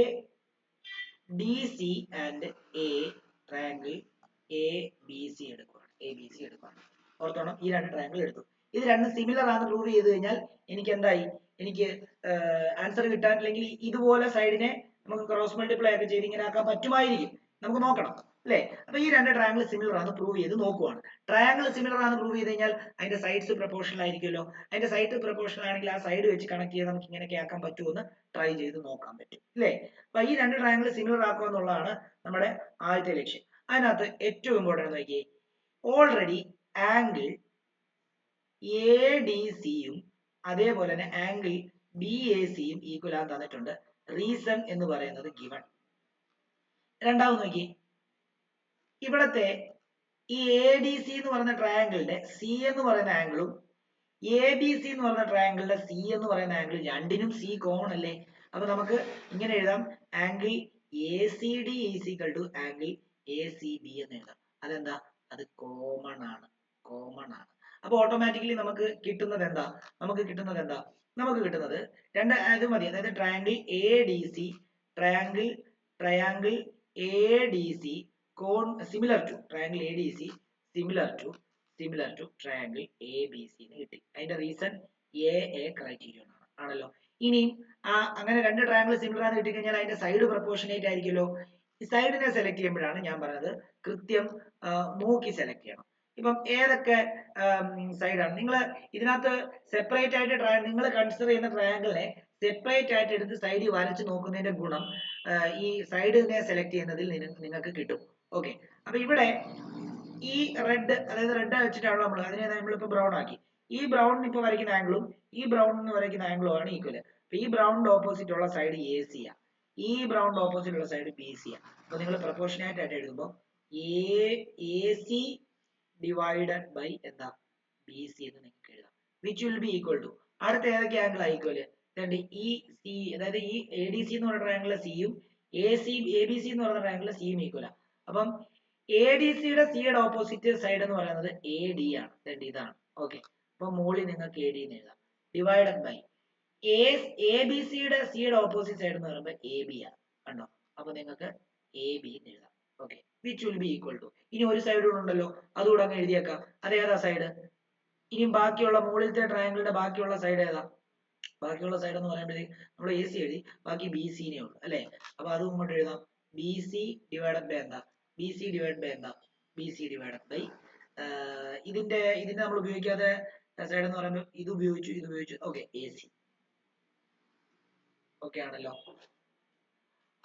D C and A triangle A B C എടുക്കുകയാണ്. ഓർത്തോണം, ഈ രണ്ട് ട്രയാങ്കിൾ എടുത്തു. ഇത് രണ്ടും സിമിലർ ആണെന്ന് പ്രൂവ് ചെയ്ത് കഴിഞ്ഞാൽ എനിക്ക് എന്തായി, എനിക്ക് ആൻസർ കിട്ടാൻ, അല്ലെങ്കിൽ ഇതുപോലെ സൈഡിനെ നമുക്ക് ക്രോസ് മൾട്ടിപ്ലൈ ഒക്കെ ചെയ്ത് ഇങ്ങനെ ആക്കാൻ പറ്റുമായിരിക്കും. നമുക്ക് നോക്കണം അല്ലെ. അപ്പൊ ഈ രണ്ട് ട്രയാങ്കിൾ സിമിലർ ആണെന്ന് പ്രൂവ് ചെയ്ത് നോക്കുവാണ്. ട്രയാങ്കിൾ സിമിലർ ആണെന്ന് പ്രൂവ് ചെയ്ത് കഴിഞ്ഞാൽ അതിന്റെ സൈഡ്സ് പ്രൊപ്പോർഷണൽ ആയിരിക്കുമല്ലോ. അതിന്റെ സൈഡ് പ്രൊപ്പോർഷണൽ ആണെങ്കിൽ ആ സൈഡ് വെച്ച് കണക്ട് ചെയ്ത് നമുക്ക് ഇങ്ങനെയൊക്കെ ആക്കാൻ പറ്റുമോ എന്ന് ട്രൈ ചെയ്ത് നോക്കാൻ പറ്റും അല്ലേ. അപ്പൊ ഈ രണ്ട് ട്രയാങ്കിൾ സിമിലർ ആക്കുക എന്നുള്ളതാണ് നമ്മുടെ ആദ്യത്തെ ലക്ഷ്യം. അതിനകത്ത് ഏറ്റവും ഇമ്പോർട്ടന്റ് നോക്കിയേ, ഓൾറെഡി ആംഗിൾ എ ഡി സിയും അതേപോലെ തന്നെ ആംഗിൾ ബി എ സിയും ഈക്വൽ ആണെന്ന് തന്നിട്ടുണ്ട്. റീസൺ എന്ന് പറയുന്നത് ഗിവൺ. രണ്ടാമത് നോക്കി, ഇവിടത്തെ ഈ എ ഡി സി എന്ന് പറയുന്ന ട്രയാങ്കിളിന്റെ സി എന്ന് പറയുന്ന ആംഗിളും എ ബി സി എന്ന് പറയുന്ന ട്രയാങ്കിളിന്റെ സി എന്ന് പറയുന്ന ആംഗിൾ രണ്ടിനും സി കോമൺ അല്ലേ. അപ്പൊ നമുക്ക് ഇങ്ങനെ എഴുതാം, angle A C D is equal to angle A C B എന്ന് എഴുതാം. അതെന്താ, അത് കോമൺ ആണ്. അപ്പൊ ഓട്ടോമാറ്റിക്കലി നമുക്ക് കിട്ടുന്നത് എന്താ, നമുക്ക് കിട്ടുന്നത് രണ്ട് ഇത് മതി. അതായത് triangle A D C triangle A D C similar to triangle A D C similar to triangle A B C എന്ന് കിട്ടി. അതിന്റെ റീസൺ എ ക്രൈറ്റീരിയൻ ആണല്ലോ. ഇനിയും അങ്ങനെ രണ്ട് ട്രയാങ്കിൾ സിമിലർ ആണെന്ന് കിട്ടിക്കഴിഞ്ഞാൽ അതിന്റെ സൈഡ് പ്രൊപ്പോർഷനേറ്റ് ആയിരിക്കുമല്ലോ. ഈ സൈഡിനെ സെലക്ട് ചെയ്യുമ്പോഴാണ് ഞാൻ പറഞ്ഞത് കൃത്യം നോക്കി സെലക്ട് ചെയ്യണം. ഇപ്പം ഏതൊക്കെ സൈഡാണ് നിങ്ങൾ ഇതിനകത്ത് സെപ്പറേറ്റ് ആയിട്ട് നിങ്ങൾ കൺസിഡർ ചെയ്യുന്ന ട്രയാങ്കിളിനെ സെപ്പറേറ്റ് ആയിട്ട് എടുത്ത് സൈഡിൽ വരച്ച് നോക്കുന്നതിന്റെ ഗുണം ഈ സൈഡിനെ സെലക്ട് ചെയ്യുന്നതിൽ നിങ്ങൾക്ക് കിട്ടും. ഓക്കെ, അപ്പൊ ഇവിടെ ഈ റെഡ്, അതായത് റെഡ് വെച്ചിട്ടാണല്ലോ നമ്മൾ അതിനെ നമ്മളിപ്പോ ബ്രൗൺ ആക്കി. ഈ ബ്രൗണിന് ഇപ്പൊ വരയ്ക്കുന്ന ആംഗിളും ഈ ബ്രൗണിന് വരയ്ക്കുന്ന ആംഗിളും ആണ് ഈക്വൽ. അപ്പൊ ഈ ബ്രൗണിന്റെ ഓപ്പോസിറ്റ് ഉള്ള സൈഡ് എ സി ആ, ഈ ബ്രൗണിന്റെ ഓപ്പോസിറ്റ് ഉള്ള സൈഡ് ബി സി ആ. അപ്പൊ നിങ്ങൾ പ്രൊപ്പോർഷനേറ്റ് ആയിട്ട് എഴുതുമ്പോൾ എ സി ഡിവൈഡഡ് ബൈ എന്താ ബി സി എന്ന് നിങ്ങൾക്ക് എഴുതാം. Which will be equal to, അടുത്ത ഏതൊക്കെ ആംഗിൾ ഈക്വല്, ഈ സി, അതായത് ഈ എ ഡി സി എന്ന് പറയുന്ന ട്രയാങ്കിളിലെ സിയും എ ബി സി എന്ന് പറയുന്ന ട്രയാങ്കിളിലെ സിയും ഈക്വലാ. അപ്പം എ ഡി സിയുടെ സിയുടെ ഓപ്പോസിറ്റ് സൈഡ് എന്ന് പറയുന്നത് എ ഡി ആണ്. ഇതാണ്. ഓക്കെ, അപ്പൊ മുകളിൽ നിങ്ങൾക്ക് എ ഡി എന്ന് എഴുതാം. ഡിവൈഡഡ് ബൈ എ ബി സിയുടെ ഓപ്പോസിറ്റ് സൈഡ് എന്ന് പറയുമ്പോൾ എ ബി ആണ്. കണ്ടോ, അപ്പൊ നിങ്ങൾക്ക് എ ബി എന്ന് എഴുതാം. Okay, which will be equal to, ഇനി ഒരു സൈഡ് കൂടെ ഉണ്ടല്ലോ, അതുകൂടെ അങ്ങ് എഴുതിയേക്കാം. അതേതാ സൈഡ്, ഇനിയും ബാക്കിയുള്ള മുകളിലത്തെ ട്രയാങ്കിളിന്റെ ബാക്കിയുള്ള സൈഡ് ഏതാ, ബാക്കിയുള്ള സൈഡ് എന്ന് പറയുമ്പോഴത്തേക്ക് നമ്മൾ എ സി എഴുതി, ബാക്കി ബി സിനെ ഉള്ളു അല്ലെ. അപ്പൊ അതും ഇങ്ങോട്ട് എഴുതാം, ബി സി ഡിവൈഡഡ് ബൈ എന്താ, ബി സി ഡിവൈഡഡ് ബൈ ഇതിന്റെ നമ്മൾ ഉപയോഗിക്കാതെ സൈഡ് എന്ന് പറയുമ്പോൾ ഇത് ഉപയോഗിച്ചു. Okay, A C. ഓക്കെ ആണല്ലോ.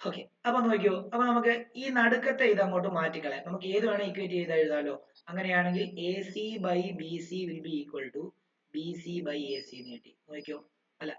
ഓക്കെ, അപ്പൊ നോക്കിയോ, അപ്പൊ നമുക്ക് ഈ നടുക്കത്തെ ഇത് അങ്ങോട്ട് മാറ്റിക്കളയാം. നമുക്ക് ഏത് വേണം ഇക്വേറ്റ് ചെയ്ത് എഴുതാലോ. അങ്ങനെയാണെങ്കിൽ A C by B C will be equal to B C by A C എന്ന് കിട്ടി. നോക്കിയോ, അല്ല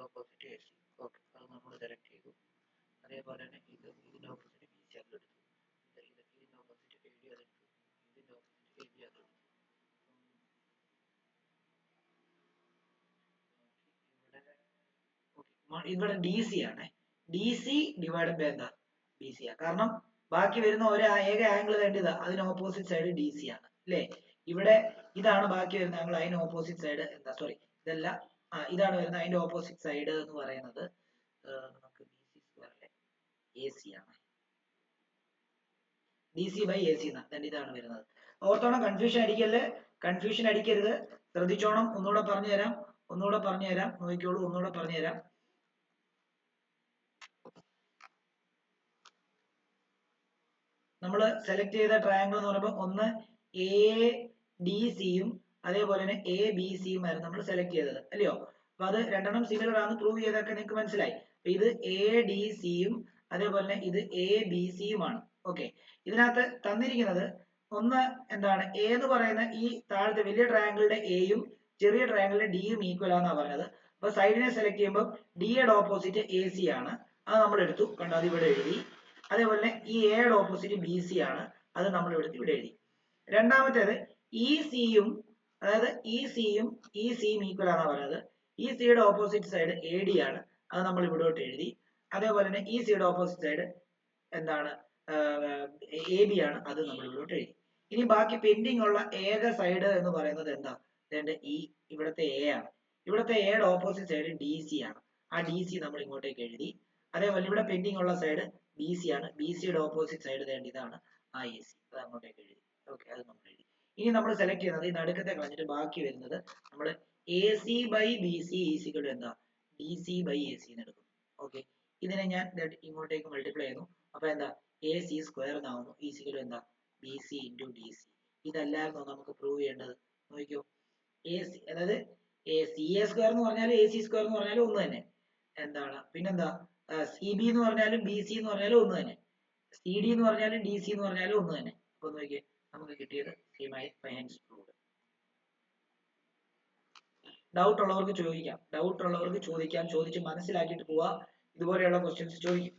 ഓപ്പോസിറ്റ് എ സി. ഓക്കെ, അത് നമ്മൾ സെലക്ട് ചെയ്തു. അതേപോലെ തന്നെ ഇതിന്റെ ഓപ്പോസിറ്റ് ബി സി അത് എടുത്തു, ഇതിന്റെ ഓപ്പോസിറ്റ് എ ഡി അത് എടുത്തു, ഇതിന്റെ ഓപ്പോസിറ്റ് എ ബി അത് എടുത്തു. ഇവിടെ ഡി സി ആണ്. ഡി സി ഡിവൈഡ് ബൈ എന്താ ബി സി ആണ്. കാരണം ബാക്കി വരുന്ന ഒരു ഏക ആംഗിൾ വേണ്ടത് അതിന് ഓപ്പോസിറ്റ് സൈഡ് ഡി സി ആണ് അല്ലേ. ഇവിടെ ഇതാണ് ബാക്കി വരുന്ന ആംഗിൾ, അതിന് ഓപ്പോസിറ്റ് സൈഡ് എന്താ സോറി ഇതല്ല ഇതാണ് വരുന്നത്, അതിന്റെ ഓപ്പോസിറ്റ് സൈഡ് എന്ന് പറയുന്നത് നമുക്ക് ബി സി സ്ക്വയർ അല്ലേ എ സി ആണ്. D C by A C ഇതാണ് വരുന്നത്. ഓർത്തോണം, കൺഫ്യൂഷൻ അടിക്കല്ലേ, കൺഫ്യൂഷൻ അടിക്കരുത്, ശ്രദ്ധിച്ചോണം. ഒന്നുകൂടെ പറഞ്ഞു തരാം, നോക്കിക്കോളൂ, ഒന്നുകൂടെ പറഞ്ഞു തരാം. നമ്മൾ സെലക്ട് ചെയ്ത ട്രയാങ്കിൾ എന്ന് പറയുമ്പോൾ ഒന്ന് എ ഡി സിയും അതേപോലെ തന്നെ എ ബി സിയും ആയിരുന്നു നമ്മൾ സെലക്ട് ചെയ്തത് അല്ലയോ. അപ്പൊ അത് രണ്ടെണ്ണം സിമിലർ ആണെന്ന് പ്രൂവ് ചെയ്തൊക്കെ നിങ്ങൾക്ക് മനസ്സിലായി. അപ്പൊ ഇത് എ ഡി സിയും അതേപോലെ തന്നെ ഇത് എ ബി സിയുമാണ്. ഓക്കെ, ഇതിനകത്ത് തന്നിരിക്കുന്നത് ഒന്ന് എന്താണ് എ എന്ന് പറയുന്ന ഈ താഴത്തെ വലിയ ട്രയാങ്കിളിന്റെ എയും ചെറിയ ട്രയാങ്കിളിന്റെ ഡിയും ഈക്വൽ ആണെന്നാണ് പറഞ്ഞത്. അപ്പൊ സൈഡിനെ സെലക്ട് ചെയ്യുമ്പോൾ ഡിയുടെ ഓപ്പോസിറ്റ് എ സി ആണ്, അത് നമ്മൾ എടുത്തു, കണ്ടോ, അത് ഇവിടെ എഴുതി. അതേപോലെ തന്നെ ഈ എയുടെ ഓപ്പോസിറ്റ് ബി സി ആണ്, അത് നമ്മൾ ഇവിടെ എഴുതി. രണ്ടാമത്തേത് ഇ സിയും, അതായത് ഇ സിയും ഈക്വൽ ആണ് പറയുന്നത്. ഇ സിയുടെ ഓപ്പോസിറ്റ് സൈഡ് എ ഡി ആണ്, അത് നമ്മൾ ഇവിടോട്ട് എഴുതി. അതേപോലെ തന്നെ ഇ സിയുടെ ഓപ്പോസിറ്റ് സൈഡ് എന്താണ് എ ബി ആണ്, അത് നമ്മൾ ഇവിടോട്ട് എഴുതി. ഇനി ബാക്കി പെൻഡിങ് ഉള്ള ഏക സൈഡ് എന്ന് പറയുന്നത് എന്താ, ഈ ഇവിടുത്തെ എ ആണ്. ഇവിടുത്തെ എയുടെ ഓപ്പോസിറ്റ് സൈഡ് ഡി സി ആണ്, ആ ഡി സി നമ്മൾ ഇങ്ങോട്ടേക്ക് എഴുതി. അതേപോലെ ഇവിടെ പെൻഡിങ് ഉള്ള സൈഡ് ബി സി ആണ്, ബി സിയുടെ ഓപ്പോസിറ്റ് സൈഡ് ഇതാണ് ആ എ സി, അത് അങ്ങോട്ടേക്ക് എഴുതി. ഓക്കെ, അത് നമ്മൾ എഴുതി. ഇനി നമ്മൾ സെലക്ട് ചെയ്യുന്നത് ഈ നടുക്കത്തെ കളഞ്ഞിട്ട് ബാക്കി വരുന്നത് നമ്മൾ A C by B C is equal എന്താ D C by A C എന്ന് എടുക്കും. ഓക്കെ, ഇതിനെ ഞാൻ ഇങ്ങോട്ടേക്ക് മൾട്ടിപ്ലൈ ചെയ്യുന്നു. അപ്പൊ എന്താ എ സി സ്ക്വയർ എന്നാവുന്നു, ഈസിക്കൽ എന്താ B C into D C. ഇതല്ലായിരുന്നോ നമുക്ക് പ്രൂവ് ചെയ്യേണ്ടത്. നോക്കിയോ, എ സി അതായത് സി എ സ്ക്വയർ എന്ന് പറഞ്ഞാലും എ സി സ്ക്വയർ എന്ന് പറഞ്ഞാലും ഒന്ന് തന്നെ. എന്താണ് പിന്നെന്താ സി ബി എന്ന് പറഞ്ഞാലും ബി സി എന്ന് പറഞ്ഞാലും ഒന്ന് തന്നെ, സി ഡി എന്ന് പറഞ്ഞാലും ഡി സി എന്ന് പറഞ്ഞാലും ഒന്ന് തന്നെ. അപ്പൊ നോക്കിയേ, നമുക്ക് കിട്ടിയത് സെയിം ആയി ബൈ ഹെൻസ് പ്രൂവ്ഡ്. ഡൗട്ട് ഉള്ളവർക്ക് ചോദിക്കാം, ചോദിച്ച് മനസ്സിലാക്കിയിട്ട് പോവാ. ഇതുപോലെയുള്ള ക്വസ്റ്റ്യൻസ് ചോദിക്കും.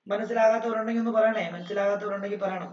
മനസ്സിലാകാത്തവരുണ്ടെങ്കിൽ ഒന്ന് പറയണേ, മനസ്സിലാകാത്തവരുണ്ടെങ്കിൽ പറയണം.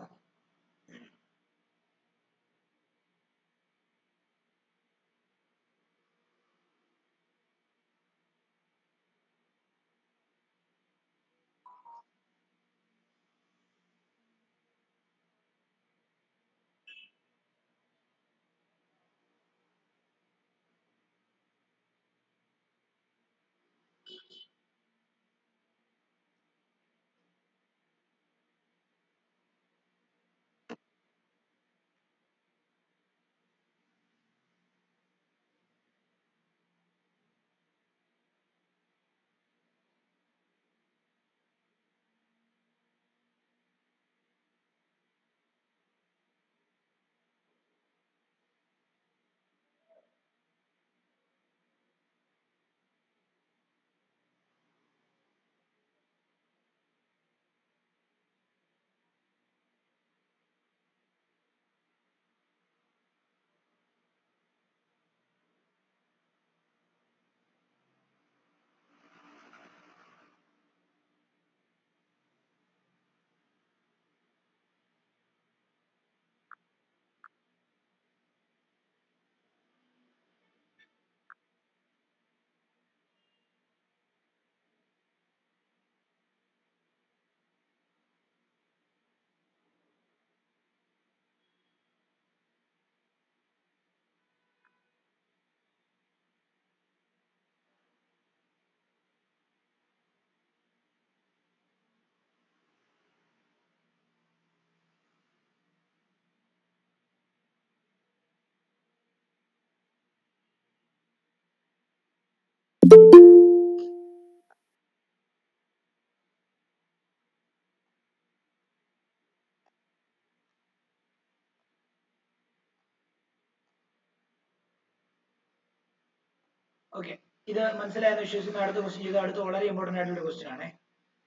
ഓക്കെ, ഇത് മനസ്സിലായെന്ന് വിശ്വസിക്കുന്ന അടുത്ത ക്വസ്റ്റ്യൻ ചെയ്ത് അടുത്ത വളരെ ഇമ്പോർട്ടന്റ് ആയിട്ടുള്ള ക്വസ്റ്റ്യൻ ആണ്,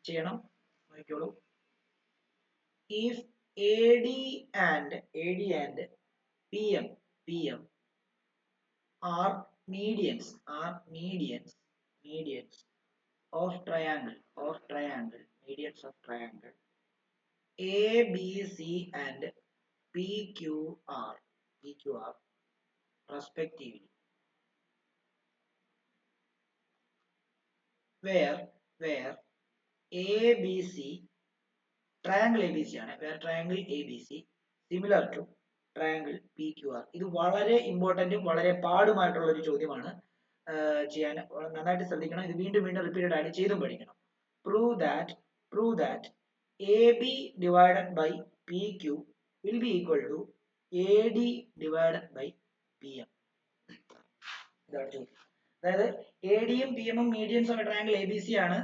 ചെയ്യണം, നോക്കിക്കോളൂ. If AD and PM are medians of triangle medians of triangle ABC and PQR respectively, where ABC triangle ABC ആണ്, where triangle ABC similar to triangle PQR. ഇത് വളരെ ഇമ്പോർട്ടന്റും വളരെ പാടുമായിട്ടുള്ള ഒരു ചോദ്യമാണ്, ചെയ്യാൻ നന്നായിട്ട് ശ്രദ്ധിക്കണം. ഇത് വീണ്ടും റിപ്പീറ്റഡ് ആയിട്ട് ചെയ്തും പഠിക്കണം. Prove that AB divided by PQ will be equal to AD divided by PM. ഇതാണ് ചോദ്യം. അതായത് എ ഡിയും പി എമ്മും medians of triangle A B C ആണ്.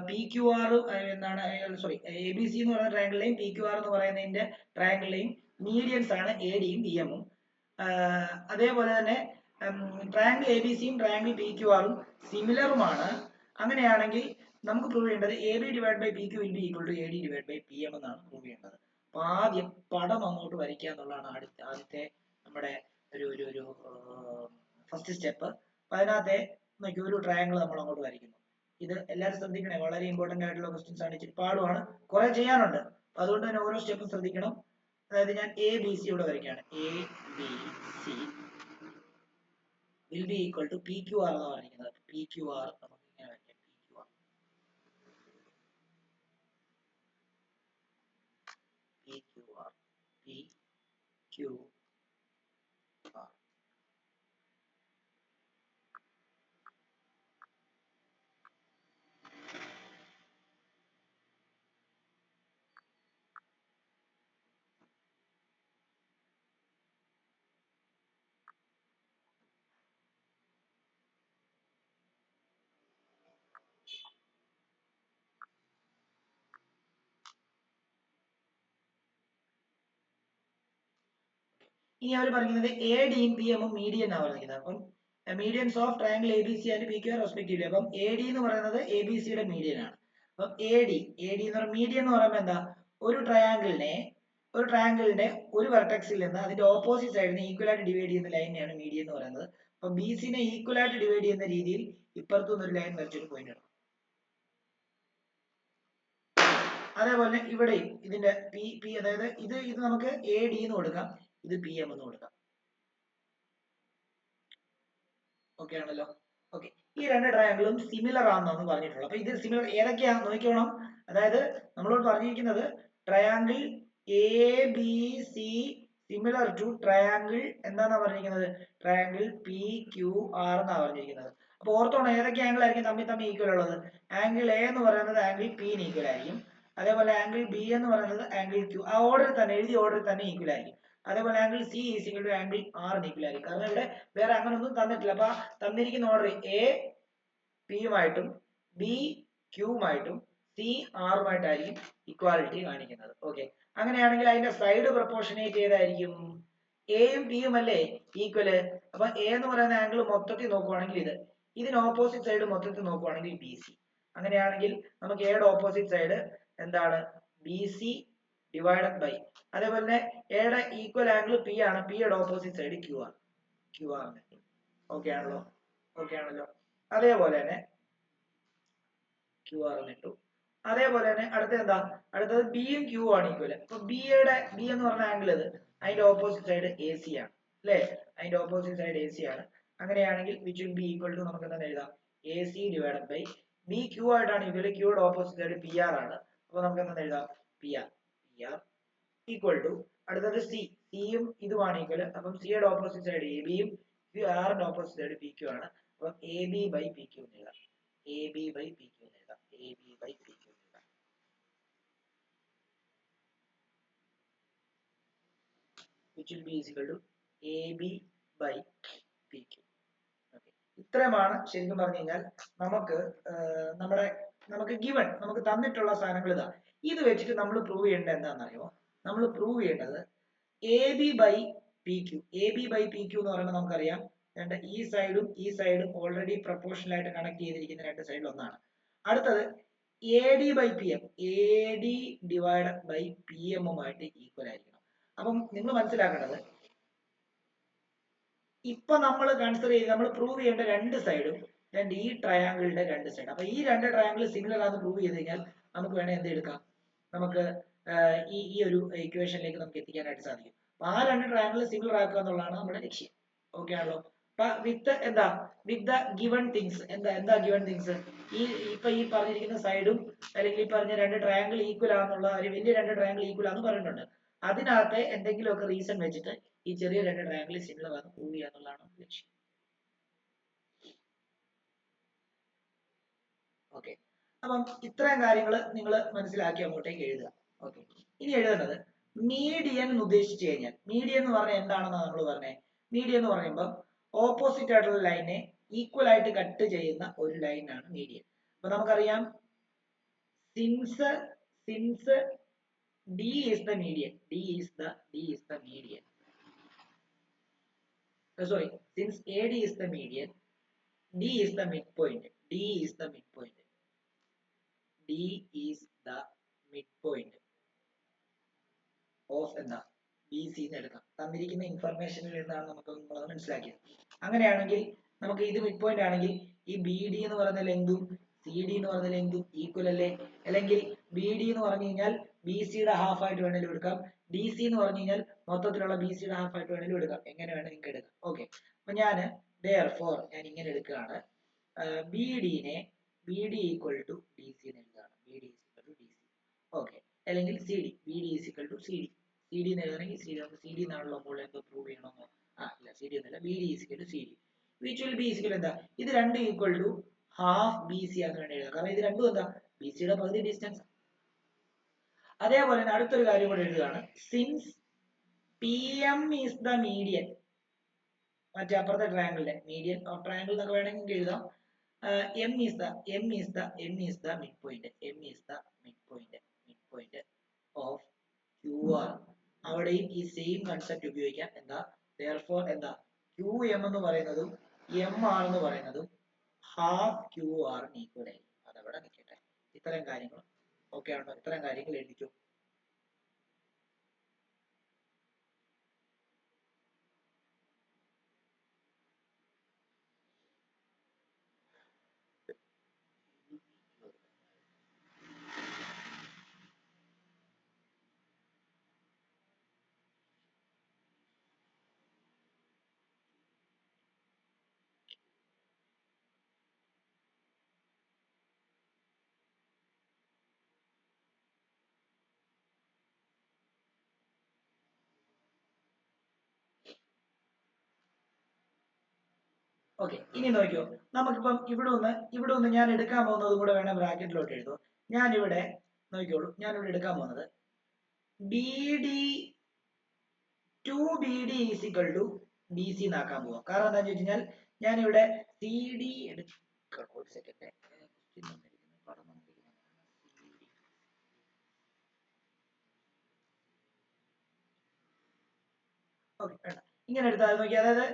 പി ക്യു ആർ എന്താണ്, സോറി, എ ബി സി എന്ന് പറയുന്ന ട്രയാങ്കിളിലെയും പി ക്യു ആർ എന്ന് പറയുന്നതിന്റെ ട്രയാങ്കിളിലെയും മീഡിയൻസ് ആണ് എ ഡിയും പി എമ്മും. അതേപോലെ തന്നെ ട്രയാങ്കിൾ എ ബി സിയും ട്രയാങ്കിൾ പി ക്യു ആറും സിമിലറുമാണ്. അങ്ങനെയാണെങ്കിൽ നമുക്ക് പ്രൂവ് ചെയ്യേണ്ടത് A B divide by P Q will be equal to A D divide by P M എന്നാണ് പ്രൂവ് ചെയ്യേണ്ടത്. അപ്പൊ ആദ്യം പടം അങ്ങോട്ട് വരയ്ക്കുക എന്നുള്ളതാണ് ആദ്യത്തെ നമ്മുടെ ഒരു ഫസ്റ്റ് സ്റ്റെപ്പ്. അതിനകത്തെ നോക്കി ഒരു ട്രയാങ്കിൾ നമ്മൾ അങ്ങോട്ട് വരയ്ക്കുന്നു. ഇത് എല്ലാവരും ശ്രദ്ധിക്കണേ, വളരെ ഇമ്പോർട്ടന്റ് ആയിട്ടുള്ള ക്വസ്റ്റ്യൻസ് ആണ്, ഇച്ചിരി പാടുമാണ്, കുറെ ചെയ്യാനുണ്ട്. അതുകൊണ്ട് തന്നെ ഓരോ സ്റ്റെപ്പും ശ്രദ്ധിക്കണം. അതായത് ഞാൻ എ ബി സി ഇവിടെ വരയ്ക്കുകയാണ്. A B C will be equal to P Q R എന്നാണ് പറഞ്ഞിരിക്കുന്നത്. പി ക്യു ആർ നമുക്ക് ഇങ്ങനെ വരയ്ക്കാം. P Q R P Q R. ഇനി അവർ പറയുന്നത് എ ഡിയും പി എമ്മും മീഡിയൻ ആണ് പറഞ്ഞിരിക്കുന്നത്. അപ്പം medians of triangle A B C and P Q R respectively. അപ്പം എ ഡി എന്ന് പറയുന്നത് എ ബി സിയുടെ മീഡിയൻ ആണ്. അപ്പം എ ഡി എന്ന് പറയുന്നത് മീഡിയൻ എന്ന് പറയുമ്പോൾ എന്താ, ഒരു ട്രയാങ്കിളിന്റെ ഒരു വെർട്ടെക്സിൽ നിന്ന് അതിന്റെ ഓപ്പോസിറ്റ് സൈഡിനെ ഈക്വൽ ആയിട്ട് ഡിവൈഡ് ചെയ്യുന്ന ലൈനെയാണ് മീഡിയൻ എന്ന് പറയുന്നത്. അപ്പൊ ബി സിനെ ഈക്വൽ ആയിട്ട് ഡിവൈഡ് ചെയ്യുന്ന രീതിയിൽ ഇപ്പുറത്തുനിന്ന് ഒരു ലൈൻ വരച്ചൊരു പോയിന്റ് ഇടണം. അതേപോലെ ഇവിടെയും ഇതിന്റെ പി അതായത് ഇത് നമുക്ക് എ ഡി എന്ന് കൊടുക്കാം, ഇത് പി എം എന്ന് കൊടുക്കാം. ഓക്കെ ആണല്ലോ. ഓക്കെ, ഈ രണ്ട് ട്രയാങ്കിളും സിമിലർ ആണെന്നാണ് പറഞ്ഞിട്ടുള്ളത്. അപ്പൊ ഇത് സിമിലർ ഏതൊക്കെയാണെന്ന് നോക്കിക്കോണം. അതായത് നമ്മളോട് പറഞ്ഞിരിക്കുന്നത് triangle A B C similar to triangle എന്താന്നാ പറഞ്ഞിരിക്കുന്നത്, ട്രയാങ്കിൾ പി ക്യു ആർ എന്നാ പറഞ്ഞിരിക്കുന്നത്. അപ്പൊ ഓർത്തോണം ഏതൊക്കെ ആംഗിൾ ആയിരിക്കും തമ്മിൽ ഈക്വൽ ഉള്ളത്. ആംഗിൾ എ എന്ന് പറയുന്നത് ആംഗിൾ പിന് ഈക്വൽ ആയിരിക്കും. അതേപോലെ ആംഗിൾ ബി എന്ന് പറയുന്നത് ആംഗിൾ ക്യു, ആ ഓർഡറിൽ തന്നെ എഴുതിയ ഓർഡറിൽ തന്നെ ഈക്വൽ ആയിരിക്കും. അതേപോലെ angle C is equal to angle R equal ആയിരിക്കും. കാരണം ഇവിടെ വേറെ അങ്ങനെ ഒന്നും തന്നിട്ടില്ല. അപ്പൊ തന്നിരിക്കുന്ന ഓർഡർ എ പിയുമായിട്ടും ബി ക്യൂമായിട്ടും സി ആറുമായിട്ടായിരിക്കും ഇക്വാലിറ്റി കാണിക്കുന്നത്. ഓക്കെ, അങ്ങനെയാണെങ്കിൽ അതിന്റെ സൈഡ് പ്രൊപ്പോർഷനേറ്റ് ഏതായിരിക്കും, എയും പിയും അല്ലേ ഈക്വല്. അപ്പൊ എ എന്ന് പറയുന്ന ആംഗിൾ മൊത്തത്തിൽ നോക്കുവാണെങ്കിൽ ഇതിന് ഓപ്പോസിറ്റ് സൈഡ് മൊത്തത്തിൽ നോക്കുവാണെങ്കിൽ ബി സി. അങ്ങനെയാണെങ്കിൽ നമുക്ക് എയുടെ ഓപ്പോസിറ്റ് സൈഡ് എന്താണ്, ബി സി ഡിവൈഡഡ് ബൈ, അതേപോലെ തന്നെ എയുടെ ഈക്വൽ ആംഗിൾ പി ആണ്, പിയുടെ ഓപ്പോസിറ്റ് സൈഡ് ക്യു ആണ്. ഓക്കെ ആണല്ലോ. അതേപോലെ തന്നെ ക്യു ആർ എന്നിട്ടു. അതേപോലെ തന്നെ അടുത്തത് ബിയും ക്യൂ ആണ് ഈക്വൽ. അപ്പൊ ബി എന്ന് പറഞ്ഞ ആംഗിൾ അതിന്റെ ഓപ്പോസിറ്റ് സൈഡ് എ സി ആണ് അല്ലെ, അതിന്റെ ഓപ്പോസിറ്റ് സൈഡ് എ സി ആണ്. അങ്ങനെയാണെങ്കിൽ which will be equal to നമുക്ക് എന്താ എഴുതാം, A C divided by B Q ആയിട്ടാണ് ഈക്വൽ, ക്യൂയുടെ ഓപ്പോസിറ്റ് സൈഡ് പി ആർ ആണ്. അപ്പൊ നമുക്ക് എന്താ എഴുതാം, പി ആർ ഈക്വൽ ടു അടുത്തത് സിയും ഇതുമാണ് ഈക്വൽ. അപ്പം സിയുടെ ഓപ്പോസിറ്റ് സൈഡ് എ ബിയും ആറിന്റെ ഓപ്പോസിറ്റ് സൈഡ് പി ക്യൂ ആണ്. അപ്പം A B by P Q എന്ന് എഴുതാം. which will be equal to AB by PQ. ഇത്രയുമാണ് ശരിക്കും പറഞ്ഞു കഴിഞ്ഞാൽ നമുക്ക് ഗിവൺ, നമുക്ക് തന്നിട്ടുള്ള സാധനങ്ങൾ ഇതാ. ഇത് വെച്ചിട്ട് നമ്മൾ പ്രൂവ് ചെയ്യേണ്ടത് എന്താണെന്നറിയോ, നമ്മൾ പ്രൂവ് ചെയ്യേണ്ടത് A B by P Q എന്ന് പറയുമ്പോൾ നമുക്കറിയാം ഈ സൈഡും ഓൾറെഡി പ്രൊപ്പോർഷണൽ ആയിട്ട് കണക്ട് ചെയ്തിരിക്കുന്ന രണ്ട് സൈഡിൽ ഒന്നാണ്. അടുത്തത് AD by PM, AD divided by PM equal ആയിരിക്കണം. അപ്പം നിങ്ങൾ മനസ്സിലാക്കേണ്ടത് ഇപ്പൊ നമ്മൾ കൺസിഡർ ചെയ്ത് നമ്മൾ പ്രൂവ് ചെയ്യേണ്ട രണ്ട് സൈഡും ഈ ട്രയാങ്കിളിന്റെ രണ്ട് സൈഡ്. അപ്പൊ ഈ രണ്ട് ട്രയാങ്കിൾ സിമിലർ ആണെന്ന് പ്രൂവ് ചെയ്ത് കഴിഞ്ഞാൽ നമുക്ക് വേണേൽ എന്ത് എടുക്കാം, നമുക്ക് ഈ ഒരു ഇക്വേഷനിലേക്ക് നമുക്ക് എത്തിക്കാനായിട്ട് സാധിക്കും. അപ്പൊ ആ രണ്ട് ട്രയാങ്കിൾ സിമിലർ ആക്കുക എന്നുള്ളതാണ് നമ്മുടെ ലക്ഷ്യം. ഓക്കെ ആണല്ലോ. വിത്ത് വിത്ത് ദ ഗിവൺ തിങ്സ് എന്താ ഗിവൺ തിങ്സ്, ഈ പറഞ്ഞിരിക്കുന്ന സൈഡും അല്ലെങ്കിൽ ഈ പറഞ്ഞ രണ്ട് ട്രയാങ്കിൾ ഈക്വൽ ആണെന്നുള്ള ഒരു വലിയ രണ്ട് ട്രയാങ്കിൾ ഈക്വൽ ആണെന്ന് പറഞ്ഞിട്ടുണ്ട്. അതിനകത്ത് എന്തെങ്കിലുമൊക്കെ റീസൺ വെച്ചിട്ട് ഈ ചെറിയ രണ്ട് ട്രയാങ്കിൾ സിമിലർ ആണ് പ്രൂവ് ചെയ്യുക എന്നുള്ളതാണ് ലക്ഷ്യം. ഓക്കെ, അപ്പം ഇത്രയും കാര്യങ്ങൾ നിങ്ങൾ മനസ്സിലാക്കി അങ്ങോട്ടേക്ക് എഴുതുക. ഓക്കെ, ഇനി എഴുതേണ്ടത് മീഡിയൻ എന്ന് ഉദ്ദേശിച്ചു കഴിഞ്ഞാൽ, മീഡിയൻ എന്ന് പറഞ്ഞാൽ എന്താണെന്ന് നമ്മൾ പറഞ്ഞേ. മീഡിയൻ എന്ന് പറയുമ്പോൾ ഓപ്പോസിറ്റ് ആയിട്ടുള്ള ലൈനെ ഈക്വൽ ആയിട്ട് കട്ട് ചെയ്യുന്ന ഒരു ലൈനാണ് മീഡിയൻ. അപ്പൊ നമുക്കറിയാം since D is the median, D is the median. Sorry, since AD is the median, D is the midpoint. D is the midpoint. D is the midpoint of എന്താ BC എന്ന് എടുക്കാം. തന്നിരിക്കുന്ന ഇൻഫർമേഷനിൽ നിന്നാണ് നമുക്ക് മനസ്സിലാക്കിയത്. അങ്ങനെയാണെങ്കിൽ നമുക്ക് ഇത് മിഡ് പോയിന്റ് ആണെങ്കിൽ ഈ BD എന്ന് പറയുന്ന ലെങ്തും CD എന്ന് പറയുന്ന ലെങ്തും ഈക്വൽ അല്ലേ? അല്ലെങ്കിൽ BD എന്ന് പറഞ്ഞു കഴിഞ്ഞാൽ BCയുടെ ഹാഫ് ആയിട്ട് വേണമെങ്കിലും എടുക്കാം, DC എന്ന് പറഞ്ഞു കഴിഞ്ഞാൽ മൊത്തത്തിലുള്ള BCയുടെ ഹാഫ് ആയിട്ട് വേണമെങ്കിലും എടുക്കാം. എങ്ങനെ വേണം നിങ്ങൾക്ക് എടുക്കാം. ഓക്കെ, അപ്പൊ ഞാൻ therefore ഞാൻ ഇങ്ങനെ എടുക്കുകയാണ്, BD ഈക്വൽ ടു DC എന്ന് എഴുതുകയാണ്. BD equal to DC. Okay, അല്ലെങ്കിൽ BD ഈക്വൽ ടു CD എന്ന് എഴുതണമെങ്കിൽ CD എന്നാണല്ലോ മുകളിൽ പ്രൂവ് ചെയ്യണമെന്നോ? ഇല്ല, CD എന്നല്ല, BD equal to CD, which will be equal എന്താ, ഇത് രണ്ടും ഈക്വൽ ടു ഹാഫ് BC ആണെന്ന് വേണ്ടി എഴുതാം. കാരണം ഇത് രണ്ടും എന്താ BCയുടെ പകുതി ഡിസ്റ്റൻസ്. അതേപോലെ തന്നെ അടുത്തൊരു കാര്യം കൂടെ എഴുതുകയാണ്, since PM is the median, മറ്റേ അപ്പുറത്തെ ട്രയാങ്കിളിന്റെ മീഡിയൻ ട്രയാങ്കിൾ എന്നൊക്കെ വേണമെങ്കിൽ എഴുതാം. M is the midpoint. M is the midpoint of QR. അവിടെയും ഈ സെയിം കൺസെപ്റ്റ് ഉപയോഗിക്കാം. എന്താ, therefore എന്താ QM എന്ന് പറയുന്നതും MR എന്ന് പറയുന്നതും ഹാഫ് QR ഈക്വൽ ആയിരിക്കും. അതവിടെ നിൽക്കട്ടെ. ഇത്തരം കാര്യങ്ങൾ ഓക്കെ ആണോ? ഇത്തരം കാര്യങ്ങൾ എഴുതിക്കും. ഓക്കെ, ഇനി നോക്കിയോ, നമുക്കിപ്പം ഇവിടെ ഒന്ന് ഞാൻ എടുക്കാൻ പോകുന്നത് കൂടെ വേണം ബ്രാക്കറ്റിലോട്ട് എഴുതും. ഞാനിവിടെ നോക്കിയോളൂ, ഞാനിവിടെ എടുക്കാൻ പോകുന്നത് BD 2BD is equal to DC എന്നാക്കാൻ പോവാം. കാരണം എന്താണെന്ന് വെച്ച് കഴിഞ്ഞാൽ ഞാനിവിടെ CD എടുക്കണം. ഒരു സെക്കൻഡ്, ഓക്കെ വേണ്ട, ഇങ്ങനെ എടുത്താൽ നോക്കി, അതായത്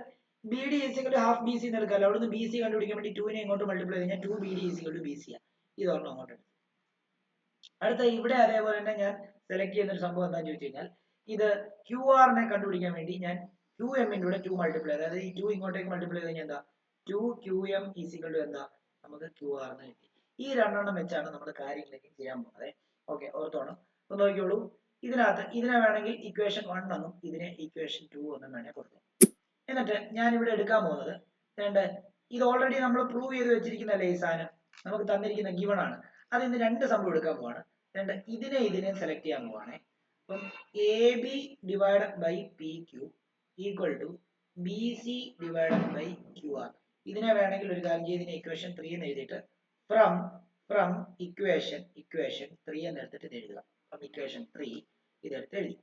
BD ഈസിക്കൽ ഹാഫ് BC എന്ന് എടുക്കാമല്ലോ. അവിടുന്ന് BC കണ്ടുപിടിക്കാൻ വേണ്ടി 2നെ ഇങ്ങോട്ട് മൾട്ടിപ്ലൈ ചെയ്ത് കഴിഞ്ഞാൽ 2BD ഈസിക്കൽ ടു BC ആണ്. ഇതൊരെണ്ണം അങ്ങോട്ട് എടുക്കും. അടുത്ത ഇവിടെ അതേപോലെ തന്നെ ഞാൻ സെലക്ട് ചെയ്യുന്ന ഒരു സംഭവം എന്താണെന്ന് ചോദിച്ചു കഴിഞ്ഞാൽ, ഇത് QR കണ്ടുപിടിക്കാൻ വേണ്ടി ഞാൻ QM ന്റെ 2 മൾട്ടിപ്ലൈ, അതായത് ഈ 2 ഇങ്ങോട്ടേക്ക് മൾട്ടിപ്ലൈ ചെയ്ത് കഴിഞ്ഞാൽ എന്താ 2QM ഈസിക്കൽ ടു എന്താ നമുക്ക് QR എന്ന് കിട്ടി. ഈ രണ്ടെണ്ണം വെച്ചാണ് നമ്മൾ കാര്യങ്ങളിലേക്ക് ചെയ്യാൻ പോകുന്നത്. ഓക്കെ, ഓർത്തോണം. അപ്പൊ നോക്കിയോളൂ, ഇതിനെ വേണമെങ്കിൽ ഇക്വേഷൻ 1 എന്നും ഇതിനെ ഇക്വേഷൻ 2 എന്നും വേണേൽ കൊടുക്കാം. എന്നിട്ട് ഞാൻ ഇവിടെ എടുക്കാൻ പോകുന്നത് ഇത് ഓൾറെഡി നമ്മൾ പ്രൂവ് ചെയ്ത് വെച്ചിരിക്കുന്നല്ലേ ഈ സാധനം, നമുക്ക് തന്നിരിക്കുന്ന ഗിവൺ ആണ്. അത് ഇന്ന് രണ്ട് സംഭവം എടുക്കാൻ പോവാണ്. ഇതിനെ സെലക്ട് ചെയ്യാൻ പോവാണ്. അപ്പം AB divided by PQ equal to BC divided by QR. ഇതിനെ വേണമെങ്കിൽ ഒരു കാര്യം ചെയ്ത് ഇതിനെ ഇക്വേഷൻ 3 എന്ന് എഴുതിയിട്ട് ഫ്രം ഇക്വേഷൻ 3 എന്ന് എടുത്തിട്ട് ഇത് എഴുതുക. ഫ്രം ഇക്വേഷൻ 3 ഇതെടുത്ത് എഴുതി.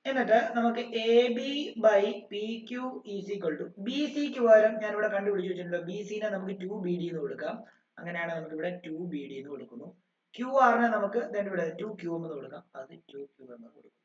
എന്നിട്ട് നമുക്ക് AB by PQ is equal to BCക്ക് പകരം ഞാൻ ഇവിടെ കണ്ടുപിടിച്ച് വെച്ചിട്ടുണ്ട്, BC നെ നമുക്ക് 2BD എന്ന് കൊടുക്കാം. അങ്ങനെയാണ് നമുക്ക് ഇവിടെ 2BD എന്ന് കൊടുക്കുന്നു. QR നെ നമുക്ക് ഇവിടെ 2QM എന്ന് കൊടുക്കാം. അത് 2QM എന്ന് കൊടുക്കും.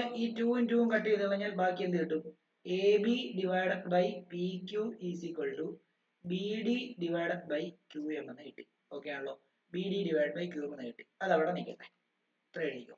നമുക്ക് ഈ 2 2 കട്ട് ചെയ്ത് കഴിഞ്ഞാൽ ബാക്കി എന്ത് കിട്ടും? A B divided by P Q is equal to B D divided by Q M എന്ന് കിട്ടി. ഓക്കെ ആണല്ലോ? B D divide by Q M എന്ന് കിട്ടി. അത് അവിടെ നിൽക്കട്ടെ. ഇത്ര എഴുതിക്കോ.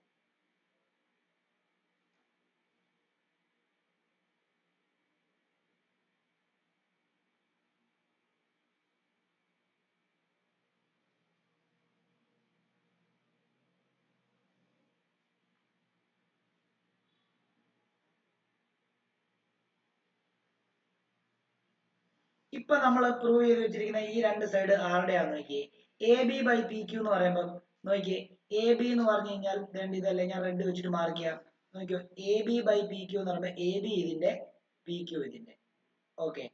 ഇപ്പൊ നമ്മൾ പ്രൂവ് ചെയ്ത് വെച്ചിരിക്കുന്ന ഈ രണ്ട് സൈഡ് ആരുടെയാന്ന് നോക്കിയേ. A B by P Q എന്ന് പറയുമ്പോൾ നോക്കിയേ, എ ബി എന്ന് പറഞ്ഞു കഴിഞ്ഞാൽ ഇതല്ലേ, ഞാൻ റെഡ് വെച്ചിട്ട് മാർക്ക് ചെയ്യാം. നോക്കിയോ, A B by P Q എന്ന് പറയുമ്പോൾ എ ബി ഇതിന്റെ, പി ക്യു ഇതിന്റെ. ഓക്കെ,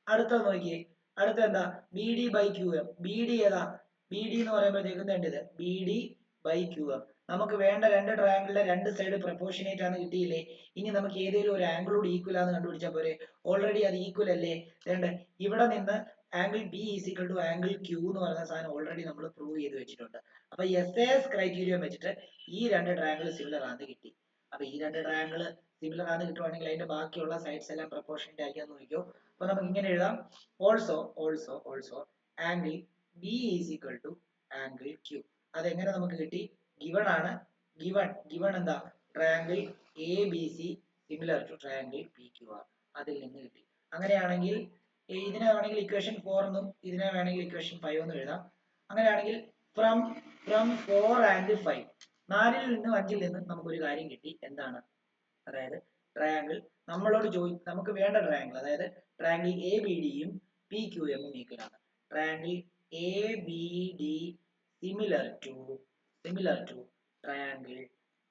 അടുത്തത് നോക്കിയേ, അടുത്ത എന്താ? B D by Q M. B D ഏതാ? ബി ഡി എന്ന് പറയുമ്പോഴത്തേക്കും വേണ്ടത് B D by Q M. നമുക്ക് വേണ്ട രണ്ട് ട്രയാങ്കിളിലെ രണ്ട് സൈഡ് പ്രൊപ്പോർഷനേറ്റ് ആണ് കിട്ടിയില്ലേ? ഇനി നമുക്ക് ഏതെങ്കിലും ഒരു ആംഗിളോട് ഈക്വൽ ആണെന്ന് കണ്ടുപിടിച്ചാൽ പോരെ. ഓൾറെഡി അത് ഈക്വൽ അല്ലേ? രണ്ട് ഇവിടെ നിന്ന് angle B is equal to angle Q എന്ന് പറയുന്ന സാധനം ഓൾറെഡി നമ്മൾ പ്രൂവ് ചെയ്ത് വെച്ചിട്ടുണ്ട്. അപ്പൊ SAS ക്രൈറ്റീരിയ വെച്ചിട്ട് ഈ രണ്ട് ട്രയാങ്കിൾ സിമിലർ ആണെന്ന് കിട്ടി. അപ്പൊ ഈ രണ്ട് ട്രയാങ്കിൾ സിമിലർ ആണെന്ന് കിട്ടുവാണെങ്കിൽ അതിന്റെ ബാക്കിയുള്ള സൈഡ്സ് എല്ലാം പ്രൊപ്പോർഷനേറ്റ് ആയിരിക്കാന്ന് നോക്കിയോ. അപ്പൊ നമുക്ക് ഇങ്ങനെ എഴുതാം, also angle B is equal to angle Q. അതെങ്ങനെ നമുക്ക് കിട്ടി? ഗിവൺ ആണ്. ഗിവൺ എന്താ? Triangle A B C similar to triangle P Q R. അതിൽ നിന്ന് കിട്ടി. അങ്ങനെയാണെങ്കിൽ ഇതിനെ വേണമെങ്കിൽ ഇക്വേഷൻ 4 എന്നും ഇതിനെ വേണമെങ്കിൽ ഇക്വേഷൻ 5 എന്നും എഴുതാം. അങ്ങനെയാണെങ്കിൽ ഫ്രം 4 ആൻഡ് 5, 4ൽ നിന്നും 5ൽ നിന്നും നമുക്കൊരു കാര്യം കിട്ടി. എന്താണ്? അതായത് ട്രയാങ്കിൾ നമ്മളോട് നമുക്ക് വേണ്ട ട്രയാങ്കിൾ, അതായത് ട്രയാങ്കിൾ എ ബി ഡിയും പി ക്യു എമ്മും ഈക്വൽ ആണ്. Triangle A B D similar to triangle